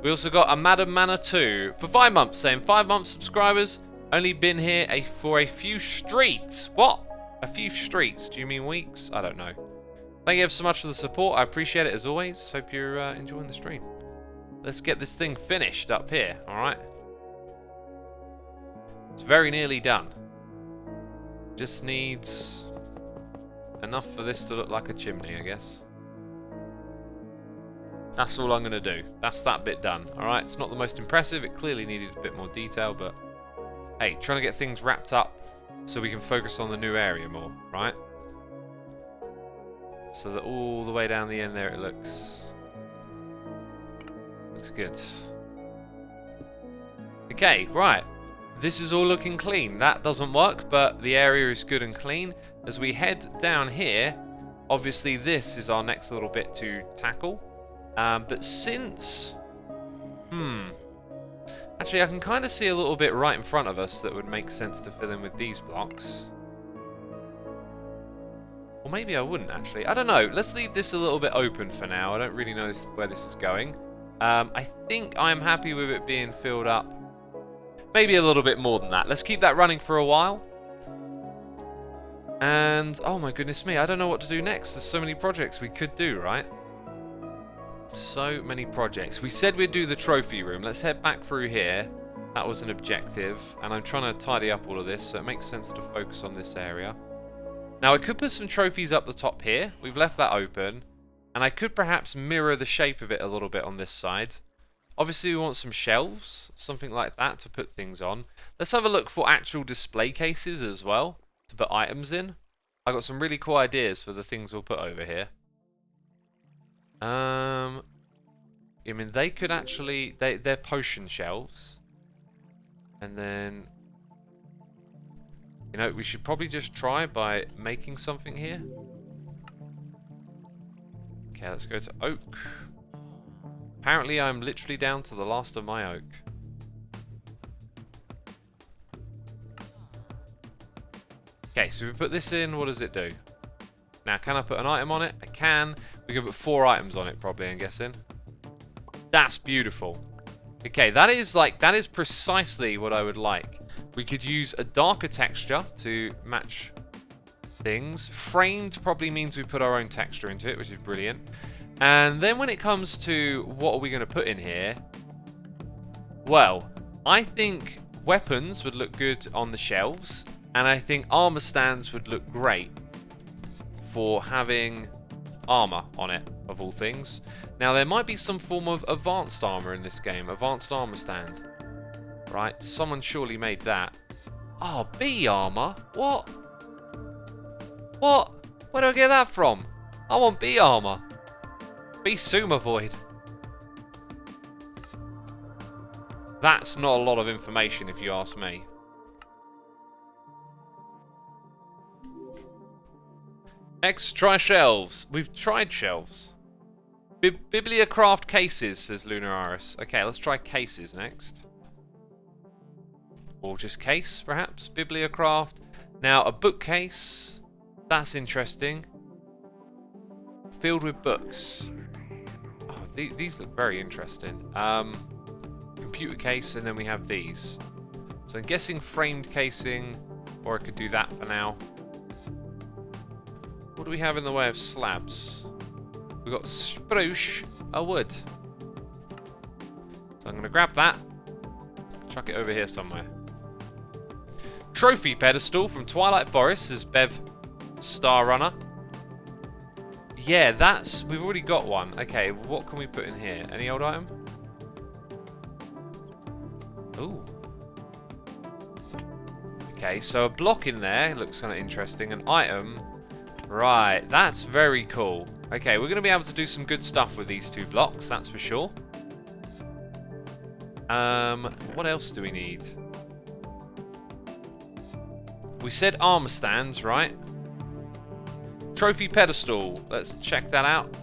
We also got a Madam Manor 2 for 5 months saying, 5 months subscribers, only been here for a few streets. What? A few streets? Do you mean weeks? I don't know. Thank you ever so much for the support. I appreciate it as always. Hope you're enjoying the stream. Let's get this thing finished up here, alright? It's very nearly done. Just needs enough for this to look like a chimney, I guess. That's all I'm going to do. That's that bit done, alright? It's not the most impressive. It clearly needed a bit more detail, but hey, trying to get things wrapped up so we can focus on the new area more, right? So that all the way down the end there it looks good. Okay, right. This is all looking clean. That doesn't work, but the area is good and clean. As we head down here, obviously this is our next little bit to tackle. But since... Actually, I can kind of see a little bit right in front of us that would make sense to fill in with these blocks. Or maybe I wouldn't, actually. I don't know. Let's leave this a little bit open for now. I don't really know where this is going. I think I'm happy with it being filled up. Maybe a little bit more than that. Let's keep that running for a while. And, oh my goodness me, I don't know what to do next. There's so many projects we could do, right? So many projects. We said we'd do the trophy room. Let's head back through here. That was an objective. And I'm trying to tidy up all of this, so it makes sense to focus on this area. Now, I could put some trophies up the top here. We've left that open. And I could perhaps mirror the shape of it a little bit on this side. Obviously, we want some shelves, something like that to put things on. Let's have a look for actual display cases as well to put items in. I got some really cool ideas for the things we'll put over here. I mean, they could actually... They're potion shelves. And then... You know, we should probably just try by making something here. Okay, let's go to oak. Apparently, I'm literally down to the last of my oak. Okay, so we put this in. What does it do? Now, can I put an item on it? I can. We can put 4 items on it, probably, I'm guessing. That's beautiful. Okay, that is precisely what I would like. We could use a darker texture to match things. Framed probably means we put our own texture into it, which is brilliant. And then when it comes to what are we going to put in here, well, I think weapons would look good on the shelves, and I think armor stands would look great for having armor on it, of all things. Now, there might be some form of advanced armor in this game, advanced armor stand. Right, someone surely made that. Oh, B armor? What? What? Where do I get that from? I want B armor. B Suma Void. That's not a lot of information if you ask me. Try shelves. We've tried shelves. Bibliocraft cases, says Lunaris. Okay, let's try cases next. Or just case, perhaps. Bibliocraft. Now, a bookcase. That's interesting. Filled with books. Oh, these look very interesting. Computer case, and then we have these. So I'm guessing framed casing, or I could do that for now. What do we have in the way of slabs? We've got spruce, a wood. So I'm going to grab that, chuck it over here somewhere. Trophy pedestal from Twilight Forest, says Bev Star Runner. Yeah, we've already got one. Okay, what can we put in here? Any old item? Ooh. Okay, so a block in there looks kind of interesting. An item. Right, that's very cool. Okay, we're going to be able to do some good stuff with these two blocks, that's for sure. What else do we need? We said armor stands, right? Trophy pedestal. Let's check that out.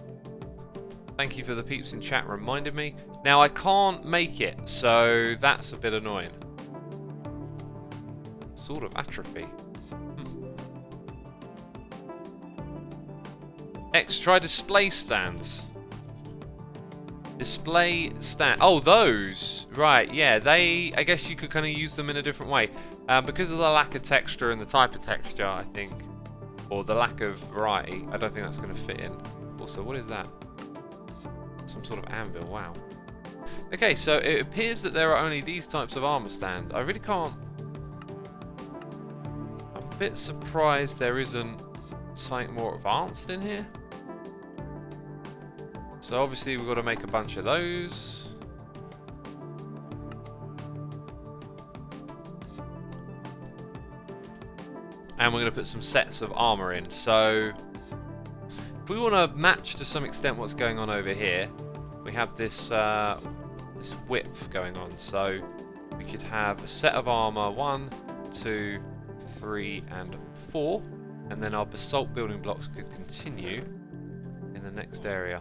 Thank you for the peeps in chat reminded me. Now, I can't make it, so that's a bit annoying. Sort of atrophy. Try display stands. Display stand. Oh, those. Right, yeah. I guess you could kind of use them in a different way. Because of the lack of texture and the type of texture, I think. Or the lack of variety, I don't think that's going to fit in. Also, what is that? Some sort of anvil. Wow. Okay, so it appears that there are only these types of armor stand. I really can't... I'm a bit surprised there isn't something more advanced in here. So obviously we've got to make a bunch of those. And we're going to put some sets of armor in. So if we want to match to some extent what's going on over here, we have this this width going on. So we could have a set of armor 1, 2, 3, and 4. And then our basalt building blocks could continue in the next area.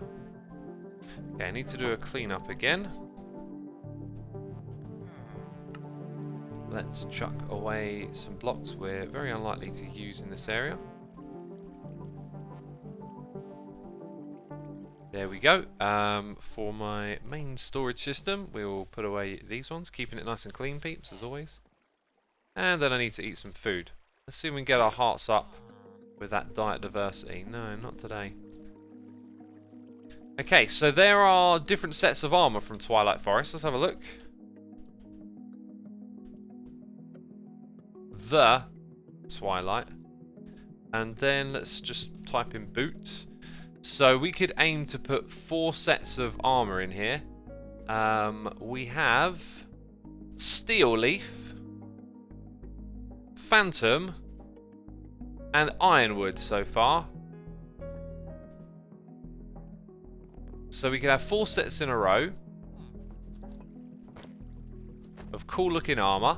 Okay, I need to do a cleanup again. Let's chuck away some blocks we're very unlikely to use in this area. There we go. For my main storage system, we will put away these ones, keeping it nice and clean, peeps, as always. And then I need to eat some food. Let's see if we can get our hearts up with that diet diversity. No, not today. Okay, so there are different sets of armor from Twilight Forest. Let's have a look. The Twilight. And then let's just type in boots. So we could aim to put 4 sets of armor in here. We have Steel Leaf, Phantom, and Ironwood so far. So we could have 4 sets in a row of cool looking armor.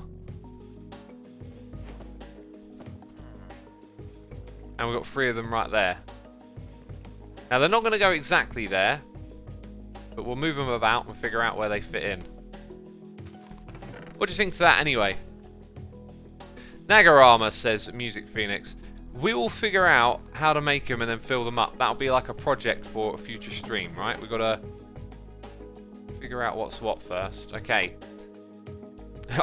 And we've got 3 of them right there. Now they're not going to go exactly there, but we'll move them about and figure out where they fit in. What do you think to that anyway? Nagarama says Music Phoenix. We will figure out how to make them and then fill them up. That'll be like a project for a future stream, right? We've got to figure out what's what first. Okay.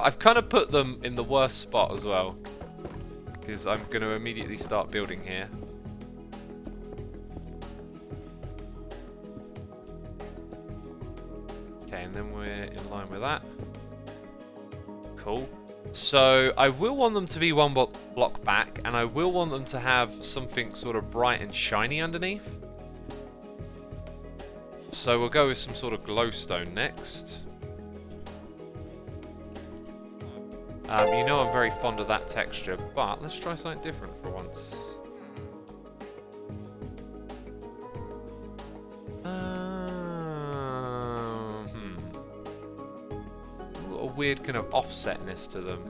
I've kind of put them in the worst spot as well, because I'm going to immediately start building here. Okay, and then we're in line with that. Cool. So I will want them to be one block back, and I will want them to have something sort of bright and shiny underneath. So we'll go with some sort of glowstone next. You know I'm very fond of that texture, but let's try something different for once. A weird kind of offsetness to them.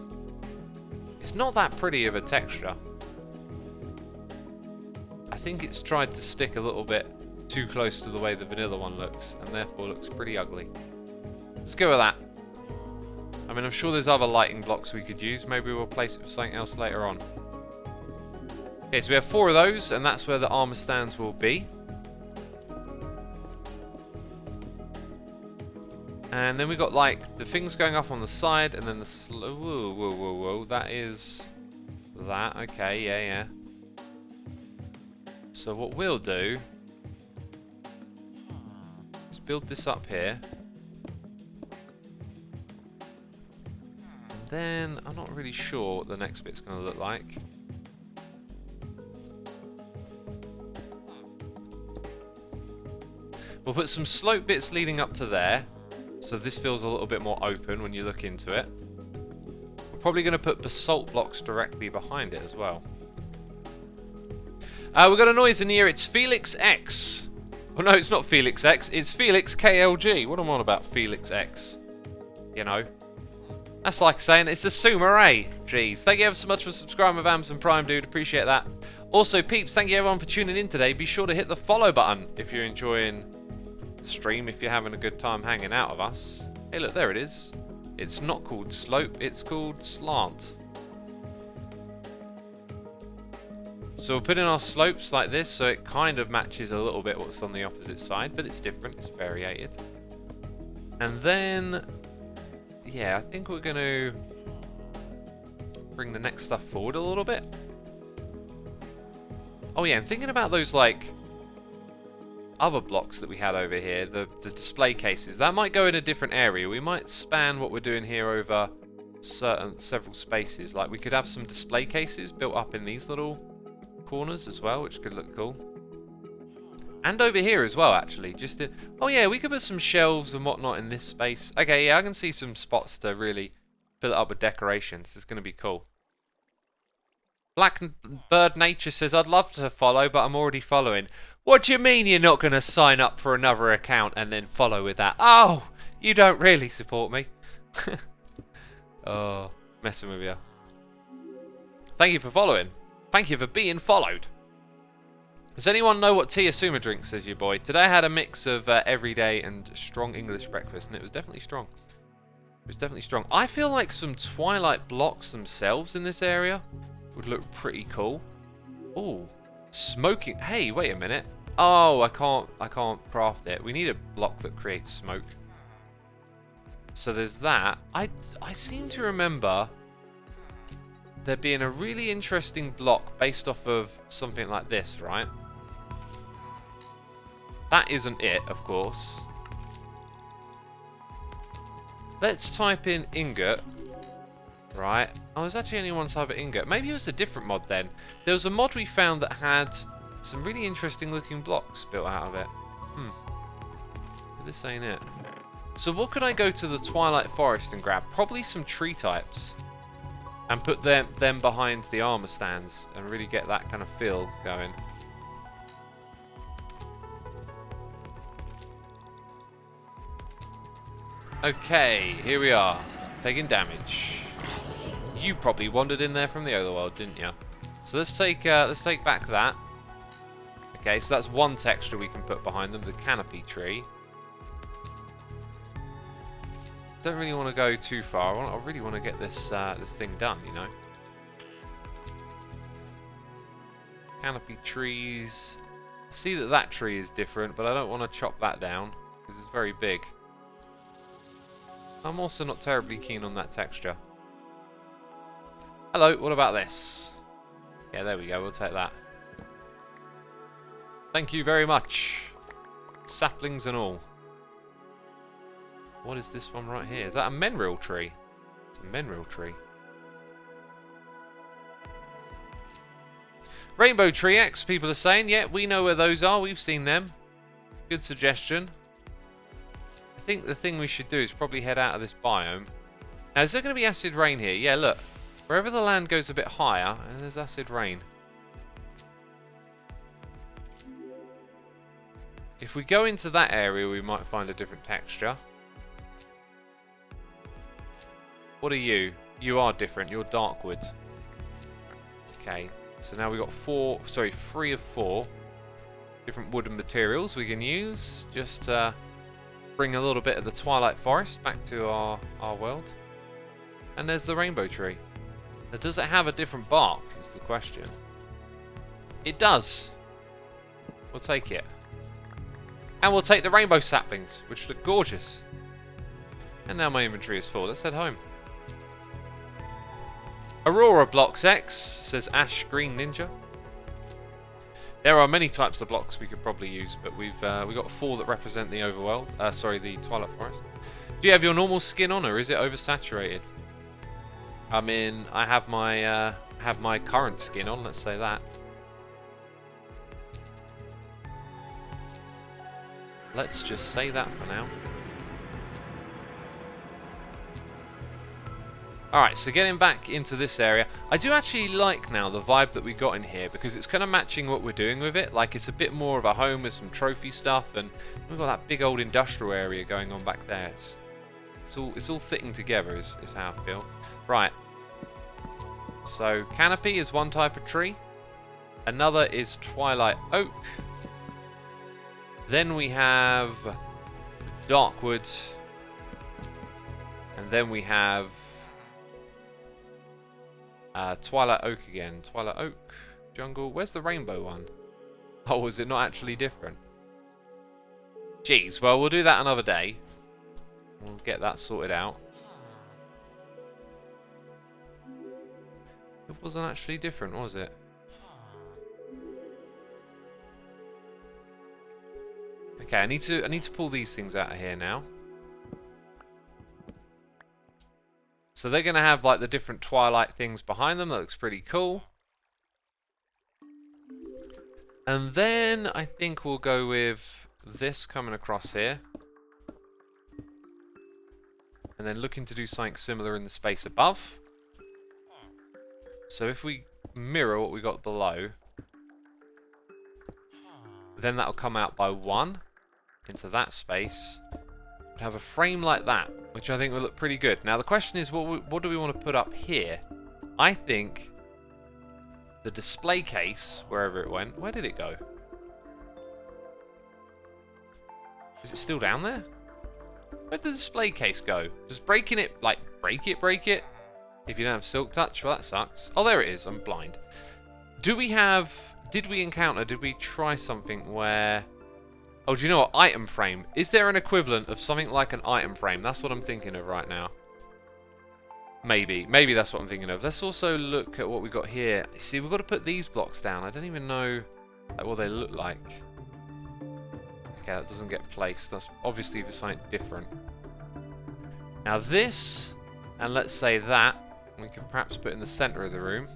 It's not that pretty of a texture. I think it's tried to stick a little bit too close to the way the vanilla one looks, and therefore looks pretty ugly. Let's go with that. I mean, I'm sure there's other lighting blocks we could use. Maybe we'll place it for something else later on. Okay, so we have 4 of those, and that's where the armor stands will be. And then we got like the things going up on the side, and then the whoa. That is that. Okay, yeah. So what we'll do is build this up here. And then I'm not really sure what the next bit's going to look like. We'll put some slope bits leading up to there. So this feels a little bit more open when you look into it. We're probably going to put basalt blocks directly behind it as well. We've got a noise in here. It's Felix X. Oh no, it's not Felix X. It's Felix KLG. What am I on about, Felix X? You know. That's like saying it's a Sumaray. Jeez. Thank you ever so much for subscribing with Amazon Prime, dude. Appreciate that. Also, peeps, thank you everyone for tuning in today. Be sure to hit the follow button if you're enjoying stream, if you're having a good time hanging out with us. Hey look, there it is. It's not called slope, it's called slant. So we'll put in our slopes like this, so it kind of matches a little bit what's on the opposite side, but it's different, it's variated. And then, yeah, I think we're going to bring the next stuff forward a little bit. Oh yeah, I'm thinking about those like other blocks that we had over here, the display cases. That might go in a different area. We might span what we're doing here over several spaces. Like we could have some display cases built up in these little corners as well, which could look cool. And over here as well, actually. Oh yeah, we could put some shelves and whatnot in this space. Okay, yeah, I can see some spots to really fill it up with decorations. It's going to be cool. Blackbird Nature says, I'd love to follow, but I'm already following. What do you mean you're not going to sign up for another account and then follow with that? Oh, you don't really support me. Oh, messing with you. Thank you for following. Thank you for being followed. Does anyone know what tea Asuma drinks, says your boy? Today I had a mix of everyday and strong English breakfast, and it was definitely strong. It was definitely strong. I feel like some Twilight blocks themselves in this area would look pretty cool. Ooh, smoking. Hey, wait a minute. Oh, I can't craft it. We need a block that creates smoke. So there's that. I seem to remember there being a really interesting block based off of something like this, right? That isn't it, of course. Let's type in ingot. Right. Oh, there's actually only one type of ingot. Maybe it was a different mod then. There was a mod we found that had some really interesting looking blocks built out of it. This ain't it. So what could I go to the Twilight Forest and grab? Probably some tree types. And put them behind the armor stands and really get that kind of feel going. Okay, here we are. Taking damage. You probably wandered in there from the other world, didn't you? So let's take back that. Okay, so that's one texture we can put behind them, the canopy tree. Don't really want to go too far. I really want to get this this thing done, you know. Canopy trees. See that tree is different, but I don't want to chop that down because it's very big. I'm also not terribly keen on that texture. Hello, what about this? Yeah, there we go, we'll take that. Thank you very much. Saplings and all. What is this one right here? Is that a mineral tree? It's a mineral tree. Rainbow Tree X, people are saying. Yeah, we know where those are. We've seen them. Good suggestion. I think the thing we should do is probably head out of this biome. Now, is there going to be acid rain here? Yeah, look. Wherever the land goes a bit higher, and there's acid rain. If we go into that area, we might find a different texture. What are you? You are different. You're dark wood. Okay. So now we've got 3 of 4 different wooden materials we can use. Just bring a little bit of the Twilight Forest back to our world. And there's the rainbow tree. Now, does it have a different bark is the question. It does. We'll take it. And we'll take the rainbow saplings, which look gorgeous. And now my inventory is full. Let's head home. Aurora Blocks X, says Ash Green Ninja. There are many types of blocks we could probably use, but we've got 4 that represent the overworld. The Twilight Forest. Do you have your normal skin on, or is it oversaturated? I mean, I have my current skin on. Let's say that. Let's just say that for now. Alright, so getting back into this area, I do actually like now the vibe that we got in here, because it's kind of matching what we're doing with it. Like, it's a bit more of a home with some trophy stuff, and we've got that big old industrial area going on back there. It's all fitting together is how I feel. Right. So, canopy is one type of tree. Another is Twilight Oak. Then we have Darkwood. And then we have Twilight Oak again. Twilight Oak, Jungle. Where's the rainbow one? Oh, is it not actually different? Jeez, well, we'll do that another day. We'll get that sorted out. It wasn't actually different, was it? Okay, I need to pull these things out of here now. So they're going to have like the different Twilight things behind them. That looks pretty cool. And then I think we'll go with this coming across here. And then looking to do something similar in the space above. So if we mirror what we got below, then that'll come out by 1 into that space. We'd have a frame like that, which I think will look pretty good. Now the question is, what do we want to put up here? I think the display case, wherever it went, where did it go? Is it still down there? Where'd the display case go? Just breaking it, like, break it? If you don't have Silk Touch, well, that sucks. Oh, there it is. I'm blind. Did we try something where... Oh, do you know what? Item frame. Is there an equivalent of something like an item frame? That's what I'm thinking of right now. Maybe that's what I'm thinking of. Let's also look at what we got here. See, we've got to put these blocks down. I don't even know what they look like. Okay, that doesn't get placed. That's obviously for something different. Now this, and let's say that, we can perhaps put in the center of the room.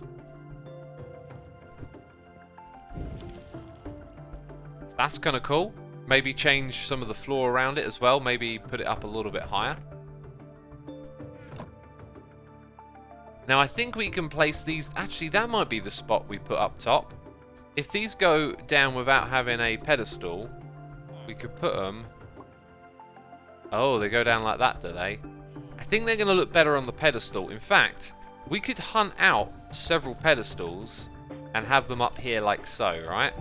That's kind of cool. Maybe change some of the floor around it as well. Maybe put it up a little bit higher. Now I think we can place these... Actually, that might be the spot we put up top. If these go down without having a pedestal, we could put them... Oh, they go down like that, do they? I think they're going to look better on the pedestal. In fact, we could hunt out several pedestals and have them up here like so, right?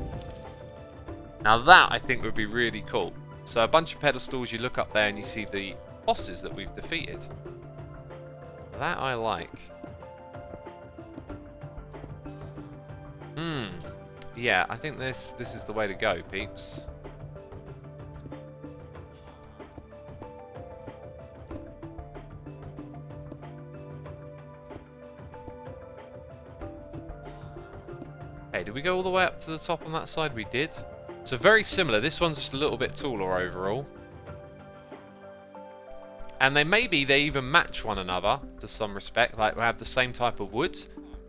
Now that, I think, would be really cool. So a bunch of pedestals, you look up there and you see the bosses that we've defeated. That I like. Yeah, I think this is the way to go, peeps. Okay, did we go all the way up to the top on that side? We did. So very similar. This one's just a little bit taller overall. And they even match one another to some respect. Like, we have the same type of wood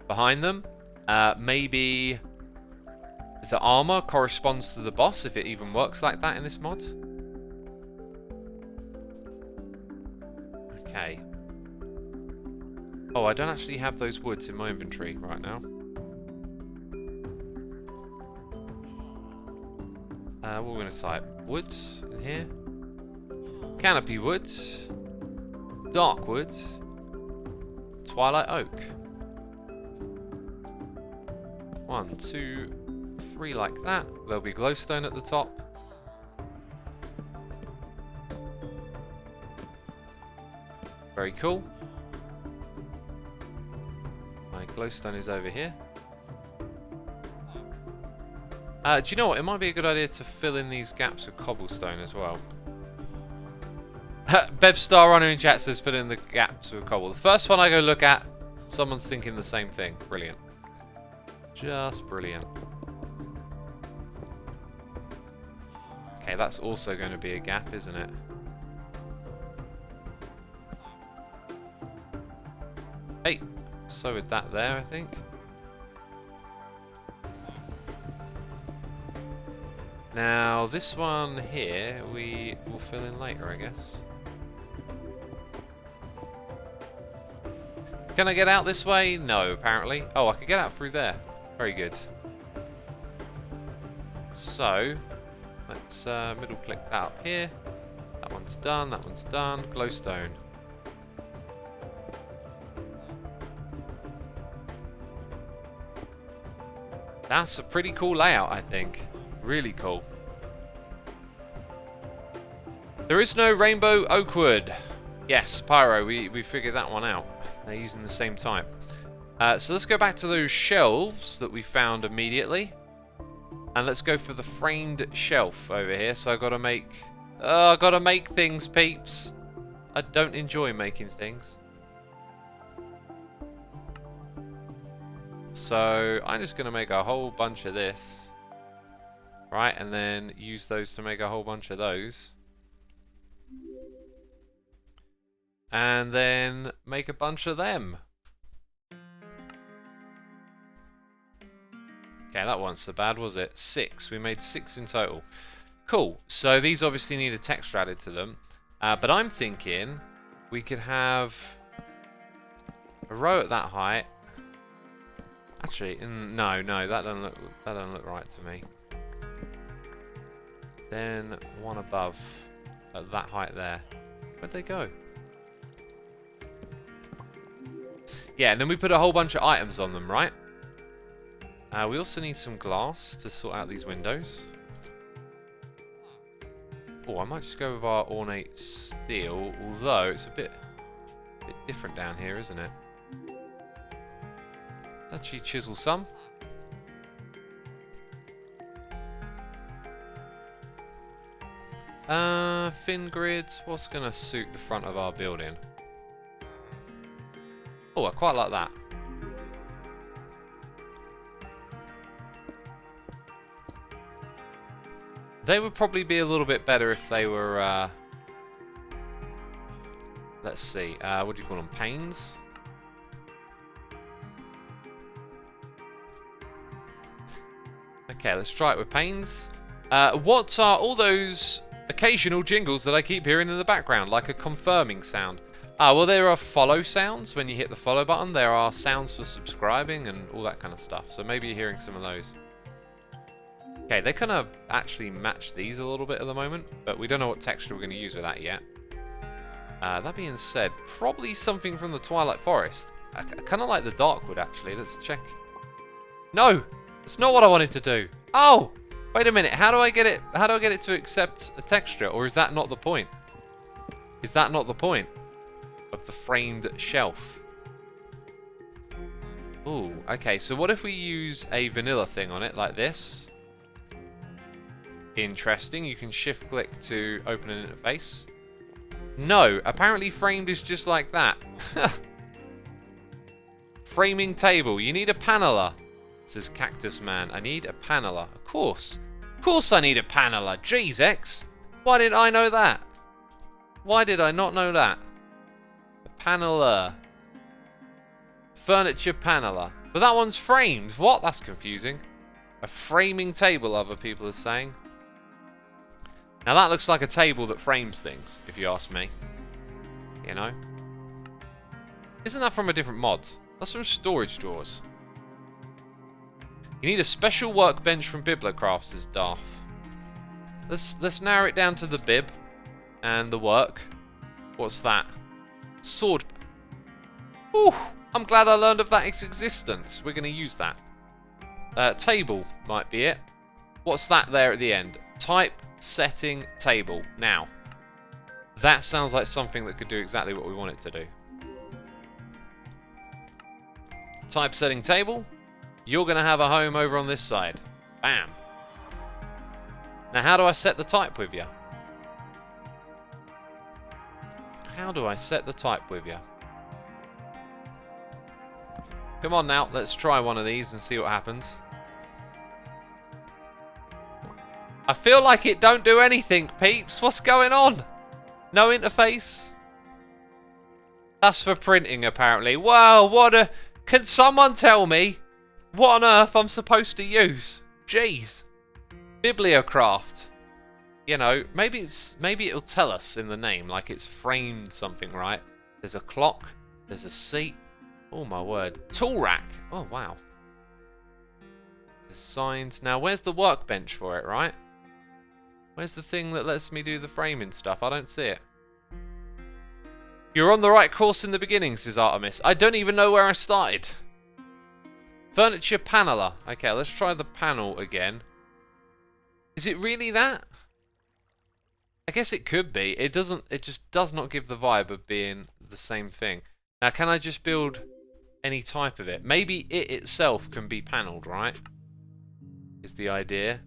behind them. Maybe the armor corresponds to the boss, if it even works like that in this mod. Okay. Oh, I don't actually have those woods in my inventory right now. What we're going to type? Wood in here. Canopy wood. Dark wood. Twilight oak. 1, 2, 3 like that. There'll be glowstone at the top. Very cool. My glowstone is over here. Do you know what? It might be a good idea to fill in these gaps with cobblestone as well. Bevstar Runner in chat says fill in the gaps with cobble. The first one I go look at, someone's thinking the same thing. Brilliant. Just brilliant. Okay, that's also going to be a gap, isn't it? Hey, so with that there, I think. Now, this one here, we will fill in later, I guess. Can I get out this way? No, apparently. Oh, I could get out through there. Very good. So, let's middle click that up here. That one's done, that one's done. Glowstone. That's a pretty cool layout, I think. Really cool. There is no rainbow oak wood. Yes, Pyro, we figured that one out. They're using the same type. So let's go back to those shelves that we found immediately. And let's go for the framed shelf over here. So I've got to make... Oh, I've got to make things, peeps. I don't enjoy making things. So I'm just going to make a whole bunch of this. Right, and then use those to make a whole bunch of those. And then make a bunch of them. Okay, that wasn't so bad, was it? 6. We made 6 in total. Cool. So these obviously need a texture added to them. But I'm thinking we could have a row at that height. Actually, no, that doesn't look right to me. Then one above at that height there. Where'd they go? Yeah, and then we put a whole bunch of items on them, right? We also need some glass to sort out these windows. Oh, I might just go with our ornate steel, although it's a bit different down here, isn't it? Let's actually chisel some. Thin grids. What's going to suit the front of our building? Oh, I quite like that. They would probably be a little bit better if they were, let's see, what do you call them? Panes? Okay, let's try it with panes. What are all those occasional jingles that I keep hearing in the background, like a confirming sound? Well, there are follow sounds when you hit the follow button. There are sounds for subscribing and all that kind of stuff. So maybe you're hearing some of those. Okay, they kind of actually match these a little bit at the moment, but we don't know what texture we're going to use with that yet. That being said, probably something from the Twilight Forest. I kind of like the dark wood, actually. Let's check. No! It's not what I wanted to do. Oh! Wait a minute. How do I get it? How do I get it to accept a texture? Or is that not the point? Is that not the point of the framed shelf? Ooh, okay. So what if we use a vanilla thing on it, like this? Interesting. You can shift click to open an interface. No, apparently framed is just like that. Framing table. You need a paneler says Cactus Man. I need a paneler. Of course. Of course I need a paneler. Jeez, X. Why didn't I know that? Why did I not know that? A paneler. Furniture paneler. But that one's framed. What? That's confusing. A framing table, other people are saying. Now that looks like a table that frames things, if you ask me. You know? Isn't that from a different mod? That's from storage drawers. You need a special workbench from Bibliocraft, says Darth. Let's narrow it down to the bib and the work. What's that? Sword. Ooh, I'm glad I learned of that existence. We're going to use that. Table might be it. What's that there at the end? Type setting table. Now, that sounds like something that could do exactly what we want it to do. Typesetting table. You're going to have a home over on this side. Bam. Now, how do I set the type with you? How do I set the type with you? Come on now, let's try one of these and see what happens. I feel like it don't do anything, peeps. What's going on? No interface? That's for printing, apparently. Wow, what a... Can someone tell me what on earth I'm supposed to use? Jeez. Bibliocraft. You know, maybe it'll tell us in the name, like it's framed something, right? There's a clock, there's a seat. Oh my word. Tool rack. Oh wow. There's signs. Now where's the workbench for it, right? Where's the thing that lets me do the framing stuff? I don't see it. You're on the right course in the beginning, says Artemis. I don't even know where I started. Furniture paneler. Okay, let's try the panel again. Is it really that? I guess it could be. It doesn't. It just does not give the vibe of being the same thing. Now, can I just build any type of it? Maybe it itself can be panelled, right? Is the idea.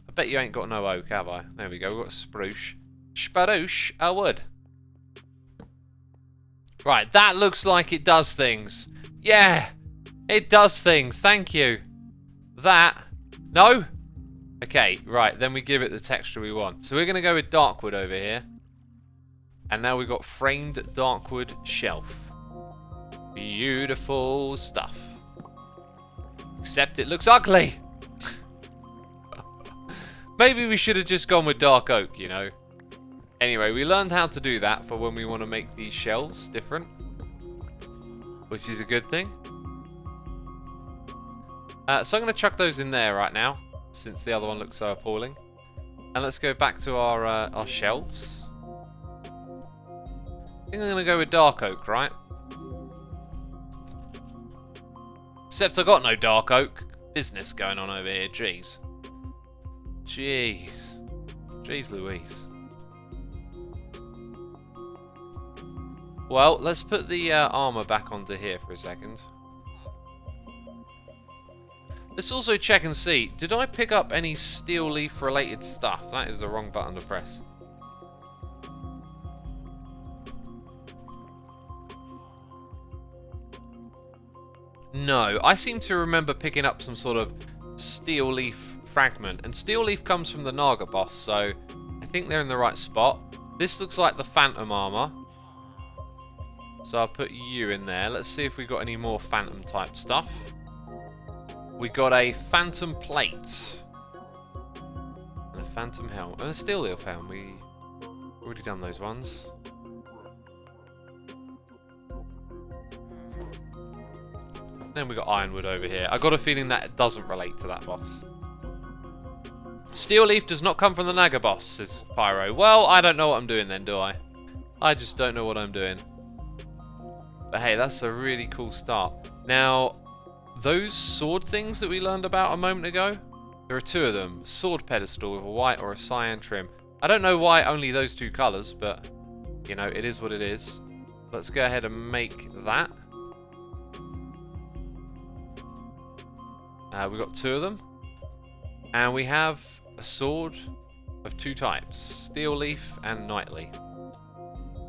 I bet you ain't got no oak, have I? There we go. We've got spruce. Spruce, a wood. Right, that looks like it does things. Yeah, it does things. Thank you. That. No? Okay, right. Then we give it the texture we want. So we're going to go with darkwood over here. And now we've got framed darkwood shelf. Beautiful stuff. Except it looks ugly. Maybe we should have just gone with dark oak, you know. Anyway, we learned how to do that for when we want to make these shelves different. Which is a good thing. So I'm going to chuck those in there right now, since the other one looks so appalling. And let's go back to our shelves. I think I'm going to go with dark oak, right? Except I got no dark oak business going on over here, jeez. Jeez. Jeez Louise. Well, let's put the armor back onto here for a second. Let's also check and see. Did I pick up any steel leaf related stuff? That is the wrong button to press. No, I seem to remember picking up some sort of steel leaf fragment. And steel leaf comes from the Naga boss, so I think they're in the right spot. This looks like the phantom armor. So I'll put you in there. Let's see if we got any more phantom type stuff. We got a phantom plate. And a phantom helmet. And a steel leaf helmet. We already done those ones. Then we got ironwood over here. I got a feeling that it doesn't relate to that boss. Steel leaf does not come from the Naga boss, says Pyro. Well, I don't know what I'm doing then, do I? I just don't know what I'm doing. But hey, that's a really cool start. Now, those sword things that we learned about a moment ago, there are two of them. Sword pedestal with a white or a cyan trim. I don't know why only those two colours, but, you know, it is what it is. Let's go ahead and make that. We've got two of them. And we have a sword of two types. Steel leaf and knightly.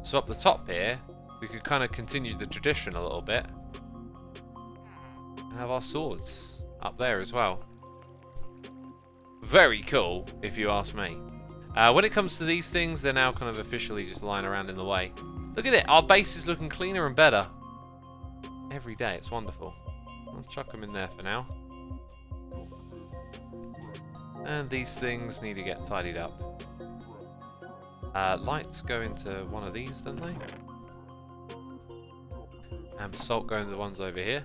So up the top here, we could kind of continue the tradition a little bit. And have our swords. up there as well. Very cool, if you ask me. When it comes to these things, they're now kind of officially just lying around in the way. Look at it, our base is looking cleaner and better. Every day, it's wonderful. I'll chuck them in there for now. And these things need to get tidied up. Lights go into one of these, don't they? And basalt go into the ones over here.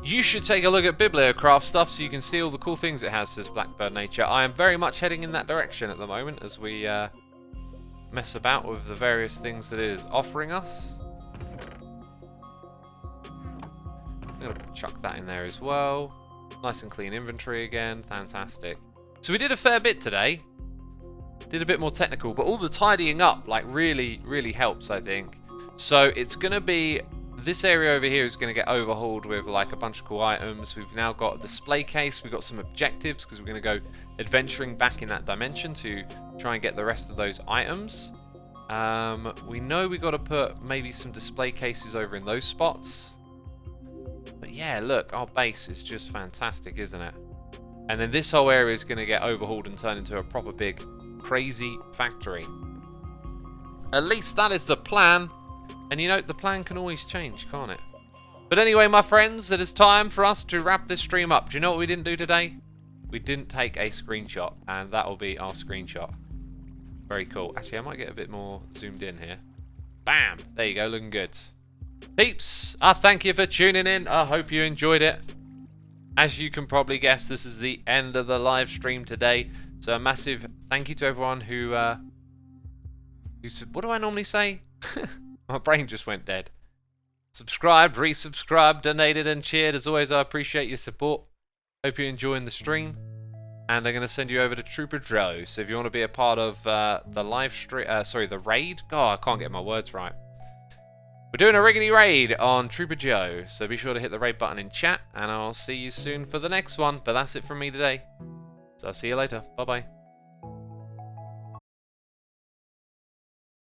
You should take a look at Bibliocraft stuff so you can see all the cool things it has, says Blackbird Nature. I am very much heading in that direction at the moment as we mess about with the various things that it is offering us. I'm going to chuck that in there as well. Nice and clean inventory again. Fantastic. So we did a fair bit today. Did a bit more technical, but all the tidying up like really, really helps, I think. So it's going to be... This area over here is going to get overhauled with like a bunch of cool items. We've now got a display case. We've got some objectives because we're going to go adventuring back in that dimension to try and get the rest of those items. We know we got to put maybe some display cases over in those spots. But yeah, look, our base is just fantastic, isn't it? And then this whole area is going to get overhauled and turn into a proper big, crazy factory. At least that is the plan. And you know, the plan can always change, can't it? But anyway, my friends, it is time for us to wrap this stream up. Do you know what we didn't do today? We didn't take a screenshot, and that will be our screenshot. Very cool. Actually, I might get a bit more zoomed in here. Bam! There you go, looking good. Peeps, I thank you for tuning in. I hope you enjoyed it. As you can probably guess, this is the end of the live stream today. So a massive thank you to everyone who what do I normally say? My brain just went dead. Subscribed, resubscribed, donated and cheered. As always, I appreciate your support. Hope you're enjoying the stream. And I'm going to send you over to Trooper Joe. So if you want to be a part of the live stream, the raid. God, I can't get my words right. We're doing a riggedy raid on Trooper Joe. So be sure to hit the raid button in chat. And I'll see you soon for the next one. But that's it from me today. So I'll see you later. Bye-bye.